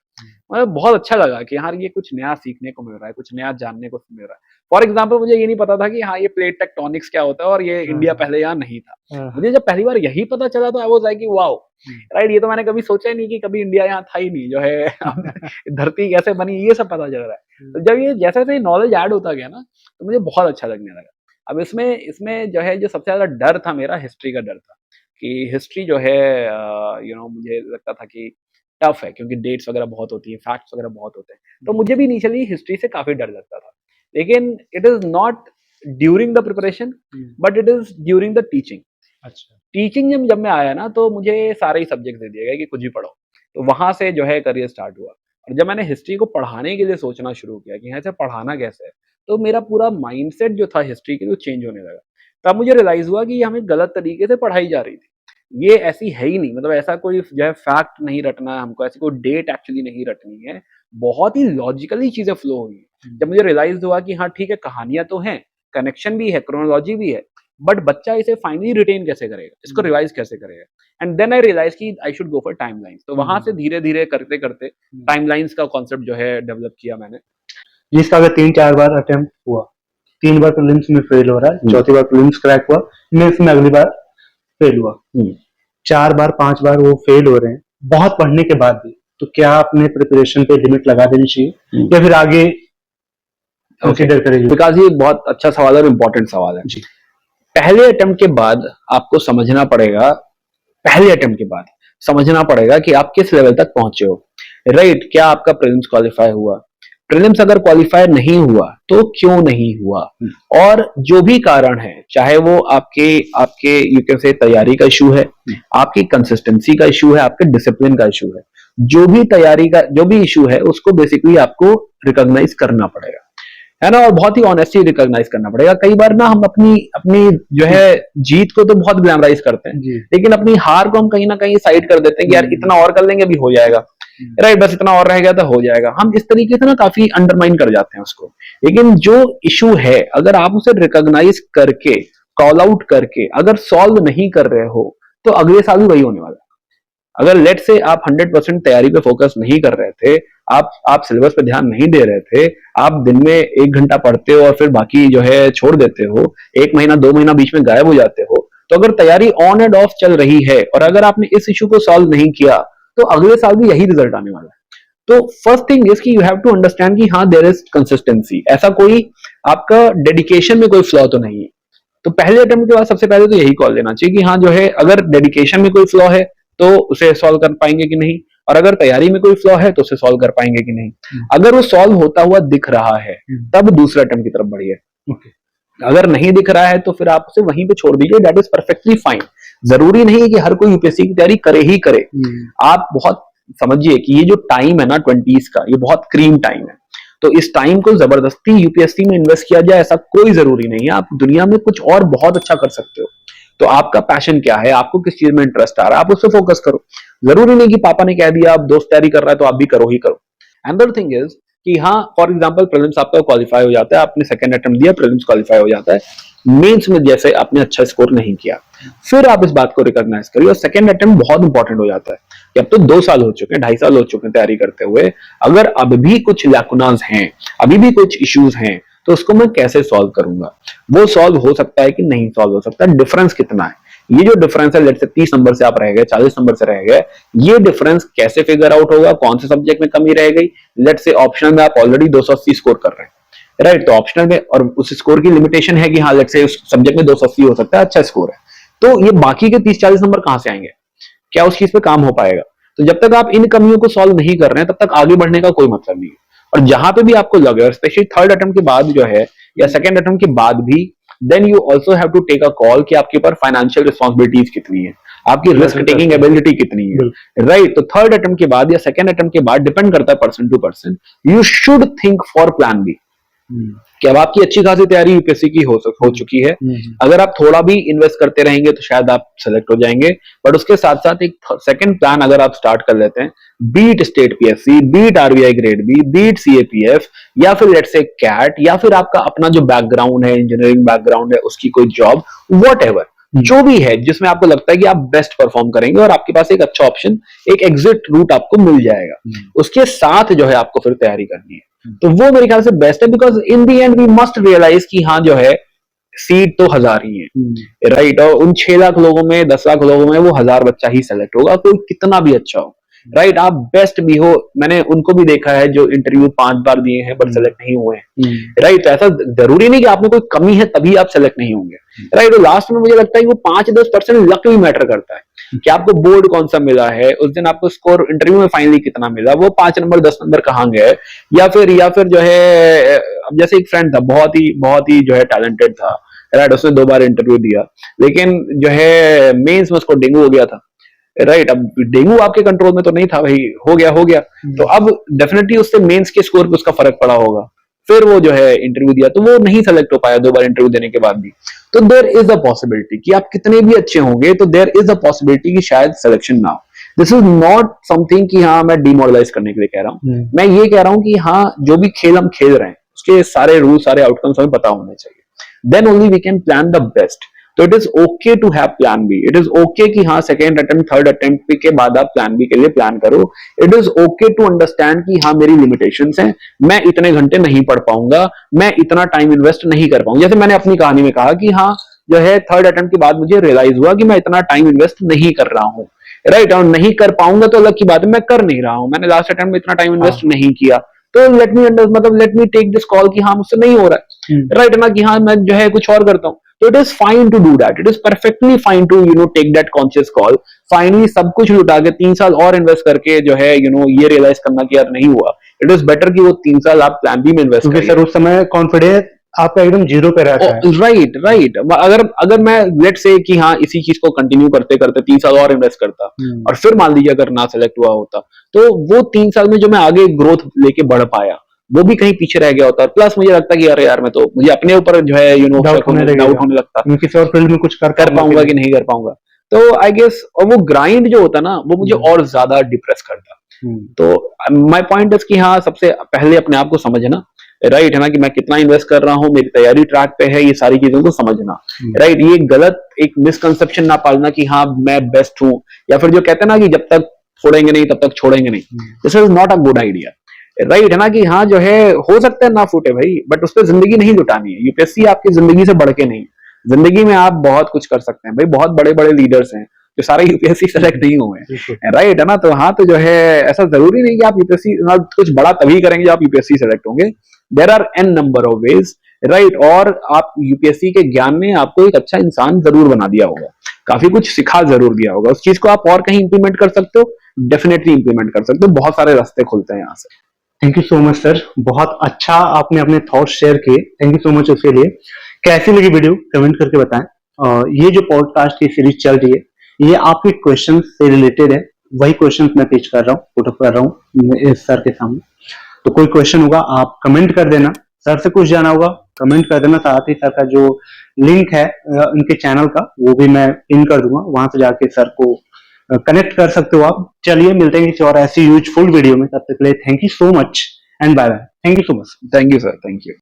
मतलब बहुत अच्छा लगा कि हाँ, ये कुछ नया सीखने को मिल रहा है, कुछ नया जानने को मिल रहा है। फॉर एग्जाम्पल मुझे ये नहीं पता था कि हाँ, ये प्लेट टेक्टोनिक्स क्या होता है और ये इंडिया पहले यहाँ नहीं था। मुझे जब पहली बार यही पता चला तो I was like wow, right? ये तो मैंने कभी सोचा ही नहीं कि कभी इंडिया यहाँ था ही नहीं, जो है धरती कैसे बनी ये सब पता चल रहा है। तो जब ये जैसे जैसे नॉलेज ऐड होता गया ना, तो मुझे बहुत अच्छा लगने लगा। अब इसमें इसमें जो है जो सबसे ज्यादा डर था मेरा, हिस्ट्री का डर था कि हिस्ट्री जो है मुझे लगता था कि टफ है क्योंकि डेट्स वगैरह बहुत होती है, फैक्ट्स वगैरह बहुत होते हैं। तो मुझे भी इनिशियली हिस्ट्री से काफी डर लगता था। लेकिन it is not during the preparation, but it is during the teaching. अच्छा। टीचिंग जब मैं आया ना तो मुझे सारे ही सब्जेक्ट दे दिए गए कि कुछ भी पढ़ो। तो वहां से जो है करियर स्टार्ट हुआ। और जब मैंने हिस्ट्री को पढ़ाने के लिए सोचना शुरू किया कि ऐसे पढ़ाना कैसे है, तो मेरा पूरा माइंडसेट जो था हिस्ट्री के लिए चेंज होने लगा। तब मुझे रियलाइज हुआ कि ये हमें गलत तरीके से पढ़ाई जा रही थी। ये ऐसी है ही नहीं, मतलब ऐसा कोई जो है फैक्ट नहीं रटना है हमको, ऐसी कोई डेट एक्चुअली नहीं रटनी है। बहुत ही लॉजिकली चीजें फ्लो हुई हैं। जब मुझे रियलाइज हुआ कि हाँ ठीक है, कहानियां तो हैं, कनेक्शन भी है, क्रोनोलॉजी भी है, बट बच्चा इसे फाइनली रिटेन कैसे करेगा, इसको रिवाइज कैसे करेगा. एंड देन आई रियलाइज कि आई शुड गो फॉर टाइमलाइंस. तो वहां से धीरे धीरे करते करते टाइमलाइंस का कॉन्सेप्ट जो है डेवलप किया मैंने. जिसका अगर 3-4 बार अटेम्प्ट हुआ, 3 बार प्रीलिम्स में फेल हो रहा है, चौथी बार प्रीलिम्स क्रैक हुआ, मेंस में अगली बार फेल हुआ, 4 बार 5 बार वो फेल हो रहे हैं बहुत पढ़ने के बाद भी, तो क्या अपने प्रिपरेशन पे लिमिट लगा देनी चाहिए या फिर आगे कंसीडर करेंगे? बिकॉज ये बहुत अच्छा सवाल है और इम्पोर्टेंट सवाल है. पहले अटेम्प्ट के बाद आपको समझना पड़ेगा, पहले अटेम्प्ट के बाद समझना पड़ेगा कि आप किस लेवल तक पहुंचे हो. राइट, क्या आपका प्रीलिम्स क्वालिफाई हुआ? प्रीलिम्स अगर क्वालिफाई नहीं हुआ तो क्यों नहीं हुआ? और जो भी कारण है, चाहे वो आपके यू कैन से तैयारी का इशू है, आपकी कंसिस्टेंसी का इशू है, आपके डिसिप्लिन का इशू है, जो भी तैयारी का जो भी इशू है उसको बेसिकली आपको रिकॉग्नाइज करना पड़ेगा, है ना. और बहुत ही ऑनेस्टली रिकॉग्नाइज करना पड़ेगा. कई बार ना हम अपनी जो है जीत को तो बहुत ग्लैमराइज करते हैं, लेकिन अपनी हार को हम कहीं ना कहीं साइड कर देते हैं कि यार इतना और कर लेंगे अभी हो जाएगा, राइट, बस इतना और रह गया तो हो जाएगा. हम इस तरीके से ना काफी अंडरमाइन कर जाते हैं उसको. लेकिन जो इशू है, अगर आप उसे रिकॉग्नाइज करके, कॉल आउट करके अगर सॉल्व नहीं कर रहे हो, तो अगले साल भी वही होने वाला है. अगर लेट से आप 100% तैयारी पे फोकस नहीं कर रहे थे, आप सिलेबस पे ध्यान नहीं दे रहे थे, आप दिन में 1 घंटा पढ़ते हो और फिर बाकी जो है छोड़ देते हो, 1 महीना 2 महीना बीच में गायब हो जाते हो, तो अगर तैयारी ऑन एंड ऑफ चल रही है और अगर आपने इस इशू को सॉल्व नहीं किया, तो अगले साल भी यही रिजल्ट आने वाला है. तो फर्स्ट थिंग इज कि यू हैव टू अंडरस्टैंड कि हाँ देयर इज कंसिस्टेंसी. ऐसा कोई आपका डेडिकेशन में कोई फ्लॉ तो नहीं है. तो पहले अटेम्प्ट के बाद सबसे पहले तो यही कॉल लेना चाहिए कि हाँ जो है अगर डेडिकेशन में कोई फ्लॉ है तो उसे सॉल्व कर पाएंगे कि नहीं, और अगर तैयारी में कोई फ्लॉ है तो उसे सॉल्व कर पाएंगे कि नहीं. अगर वो सॉल्व होता हुआ दिख रहा है तब दूसरे अटेम्प्ट की तरफ बढ़िए. अगर नहीं दिख रहा है तो फिर आप उसे वहीं पे छोड़ दीजिए. That is perfectly fine. जरूरी नहीं है कि हर कोई यूपीएससी की तैयारी करे ही करे. आप बहुत समझिए कि ये जो टाइम है ना 20s का, ये बहुत क्रीम टाइम है. तो इस टाइम को जबरदस्ती यूपीएससी में इन्वेस्ट किया जाए ऐसा कोई जरूरी नहीं है. आप दुनिया में कुछ और बहुत अच्छा कर सकते हो. तो आपका पैशन क्या है, आपको किस चीज में इंटरेस्ट आ रहा है, आप उस पर फोकस करो. जरूरी नहीं कि पापा ने कह दिया आप दोस्त तैयारी कर रहा है तो आप भी करो ही करो. अनदर थिंग इज कि हाँ फॉर एग्जांपल प्रीलिम्स आपका क्वालिफाई हो जाता है, आपने सेकंड अटेम्प्ट दिया, प्रीलिम्स क्वालिफाई हो जाता है, मेंस में जैसे आपने अच्छा स्कोर नहीं किया, फिर आप इस बात को रिकॉग्नाइज करिए. और सेकंड अटेम्प्ट बहुत इंपॉर्टेंट हो जाता है कि अब तो 2 साल हो चुके हैं, 2.5 साल हो चुके हैं तैयारी करते हुए. अगर अब भी कुछ लैकुनाज हैं, अभी भी कुछ इश्यूज हैं, तो उसको मैं कैसे सॉल्व करूंगा. वो सॉल्व हो सकता है कि नहीं सॉल्व हो सकता है. डिफरेंस कितना है, ये जो डिफरेंस है, लेट से 30 नंबर से आप रह गए, 40 नंबर से रह गए, ये डिफरेंस कैसे फिगर आउट होगा, कौन से सब्जेक्ट में कमी रह गई. लेट से ऑप्शनल में आप ऑलरेडी 280 स्कोर कर रहे हैं, राइट, तो ऑप्शनल में और उस स्कोर की लिमिटेशन है कि हाँ लेट से उस सब्जेक्ट में 280 हो सकता है, अच्छा स्कोर है, तो ये बाकी के 30-40 नंबर कहां से आएंगे, क्या उस चीज पे काम हो पाएगा. तो जब तक आप इन कमियों को सॉल्व नहीं कर रहे हैं तब तक आगे बढ़ने का कोई मतलब नहीं है. और जहां पे भी आपको लगे, स्पेशली थर्ड अटेम्प्ट के बाद जो है या सेकंड अटेम्प्ट के बाद भी, then you also have to take a call कि आपके ऊपर फाइनेंशियल रिस्पॉन्सिबिलिटीज कितनी है, आपकी रिस्क टेकिंग एबिलिटी कितनी है, राइट. तो थर्ड अटेम्प्ट के बाद या सेकंड अटेम्प्ट के बाद, डिपेंड करता है person to person, you should think for plan B. कि अब आपकी अच्छी खासी तैयारी यूपीएससी की हो चुकी है, अगर आप थोड़ा भी इन्वेस्ट करते रहेंगे तो शायद आप सेलेक्ट हो जाएंगे. बट उसके साथ साथ एक सेकंड प्लान अगर आप स्टार्ट कर लेते हैं, beat state PSC, beat RBI grade B, beat CAPF, या फिर लेट्स से कैट, या फिर आपका अपना जो बैकग्राउंड है, इंजीनियरिंग बैकग्राउंड है, उसकी कोई जॉब, व्हाटएवर, जो भी है जिसमें आपको लगता है कि आप बेस्ट परफॉर्म करेंगे और आपके पास एक अच्छा ऑप्शन, एक एग्जिट रूट आपको मिल जाएगा, उसके साथ जो है आपको फिर तैयारी करनी है. तो वो मेरे ख्याल से बेस्ट है. Because in the end we must realise कि हाँ जो है सीट तो 1000 ही है, राइट. और उन 6 लाख लोगों में, 10 लाख लोगों में वो 1000 बच्चा ही सेलेक्ट होगा, कोई कितना भी अच्छा हो, राइट. आप बेस्ट भी हो, मैंने उनको भी देखा है जो इंटरव्यू 5 बार दिए हैं बट सेलेक्ट नहीं हुए हैं, राइट. तो ऐसा जरूरी नहीं कि आप में कोई कमी है तभी आप सेलेक्ट नहीं होंगे, राइट. तो लास्ट में मुझे लगता है कि वो 5-10% लक भी मैटर करता है कि आपको बोर्ड कौन सा मिला है, उस दिन आपको स्कोर इंटरव्यू में फाइनली कितना मिला, वो 5 नंबर 10 नंबर कहाँ गए, या फिर जो है अब जैसे एक फ्रेंड था, बहुत ही जो है टैलेंटेड था, राइट. उसने 2 बार इंटरव्यू दिया, लेकिन जो है मेंस में उसको डेंगू हो गया था, राइट. अब डेंगू आपके कंट्रोल में तो नहीं था भाई, हो गया. तो अब डेफिनेटली उससे मेंस के स्कोर पे उसका फर्क पड़ा होगा, फिर वो जो है इंटरव्यू दिया तो वो नहीं सेलेक्ट हो पाया 2 बार इंटरव्यू देने के बाद भी. तो देयर इज अ पॉसिबिलिटी कि आप कितने भी अच्छे होंगे तो देयर इज अ पॉसिबिलिटी कि शायद सिलेक्शन ना हो. दिस इज नॉट समथिंग कि हाँ मैं डिमोरलाइज करने के लिए कह रहा हूँ, मैं ये कह रहा हूँ कि हाँ जो भी खेल हम खेल रहे हैं उसके सारे रूल, सारे आउटकम्स हमें पता होने चाहिए, then only we can plan the best. तो it is okay to have plan B, it is okay कि हाँ सेकेंड अटेम्प्ट थर्ड अटेम्प्ट के बाद आप प्लान बी के लिए प्लान करो। It is okay to understand कि हाँ मेरी लिमिटेशंस हैं, मैं इतने घंटे नहीं पढ़ पाऊंगा, मैं इतना टाइम इन्वेस्ट नहीं कर पाऊंगा। जैसे मैंने अपनी कहानी में कहा कि हाँ जो है थर्ड अटेम्प्ट के बाद मुझे रियलाइज हुआ कि मैं इतना टाइम इन्वेस्ट नहीं कर रहा हूँ, राइट। और नहीं कर पाऊंगा तो अलग की बात है, मैं कर नहीं रहा हूं, मैंने लास्ट अटेम्प्ट में इतना टाइम इन्वेस्ट नहीं किया, तो let me take this call कि हाँ मुझसे नहीं हो रहा है, राइट ना, कि हाँ मैं जो है कुछ और करता हूँ। तो it is fine to do that, it is perfectly fine to take that conscious call. Finally सब कुछ लुटा के 3 साल और इन्वेस्ट करके जो है ये रियलाइज करना कि यार नहीं हुआ, इट इज बेटर कि वो 3 साल आप प्लान बी में इन्वेस्ट क्योंकि सर उस समय कॉन्फिडेंस आपका एकदम जीरो पे रहता है। राइट। अगर मैं लेट से कि हाँ इसी चीज को कंटिन्यू करते करते 3 साल और इन्वेस्ट करता और फिर मान लीजिए अगर ना सेलेक्ट हुआ होता, तो वो 3 साल में जो मैं आगे ग्रोथ लेके बढ़ पाया वो भी कहीं पीछे रह गया होता। प्लस मुझे लगता कि अरे यार मैं तो मुझे अपने ऊपर जो है डाउट होने लगता, किसी और फील्ड में कुछ कर पाऊंगा कि नहीं कर पाऊंगा। तो आई गेस और वो ग्राइंड जो होता ना वो मुझे और ज्यादा डिप्रेस करता। तो माय पॉइंट इज कि हाँ सबसे पहले अपने आप को समझना, राइट है ना, कि मैं कितना इन्वेस्ट कर रहा हूँ, मेरी तैयारी ट्रैक पे है, ये सारी चीजों को समझना, राइट। ये गलत एक मिसकंसेप्शन ना पालना कि हाँ मैं बेस्ट हूँ, या फिर जो कहते हैं ना कि जब तक फोड़ेंगे नहीं तब तक छोड़ेंगे नहीं, this is not a good idea, right है ना। कि हाँ जो है हो सकता है ना फूटे भाई, बट उस पर जिंदगी नहीं लुटानी है। यूपीएससी आपकी जिंदगी से बढ़ के नहीं, जिंदगी में आप बहुत कुछ कर सकते हैं भाई। बहुत बड़े बड़े लीडर्स हैं जो सारे यूपीएससी सेलेक्ट नहीं हुए हैं, राइट है ना। तो हाँ तो जो है ऐसा जरूरी नहीं कि आप यूपीएससी कुछ बड़ा तभी करेंगे जब आप यूपीएससी सेलेक्ट होंगे। There are an number of ways, right. और आप यूपीएससी के ज्ञान ने आपको एक अच्छा इंसान जरूर बना दिया होगा, काफी कुछ सिखा जरूर दिया होगा। उस चीज को आप और कहीं इंप्लीमेंट कर सकते हो, डेफिनेटली इंप्लीमेंट कर सकते हो, बहुत सारे रास्ते खुलते हैं यहाँ से। Thank you so much sir, बहुत अच्छा आपने अपने थॉट्स शेयर किए, थैंक यू सो मच उसके लिए। कैसी लगी वीडियो कमेंट करके बताएं। ये जो पॉडकास्ट की सीरीज चल रही है ये आपके क्वेश्चन से रिलेटेड है, वही क्वेश्चन मैं पेश कर रहा हूँ, पुट अप कर रहा हूँ इस सर के सामने। तो कोई क्वेश्चन होगा आप कमेंट कर देना, सर से कुछ जाना होगा कमेंट कर देना, साथ ही सर का जो लिंक है उनके चैनल का वो भी मैं पिन कर दूंगा, वहां से जाके सर को कनेक्ट कर सकते हो आप। चलिए मिलते हैं किसी और ऐसी यूजफुल वीडियो में, तब तक के लिए thank you so much and bye bye. Thank you so much. Thank you sir, thank you.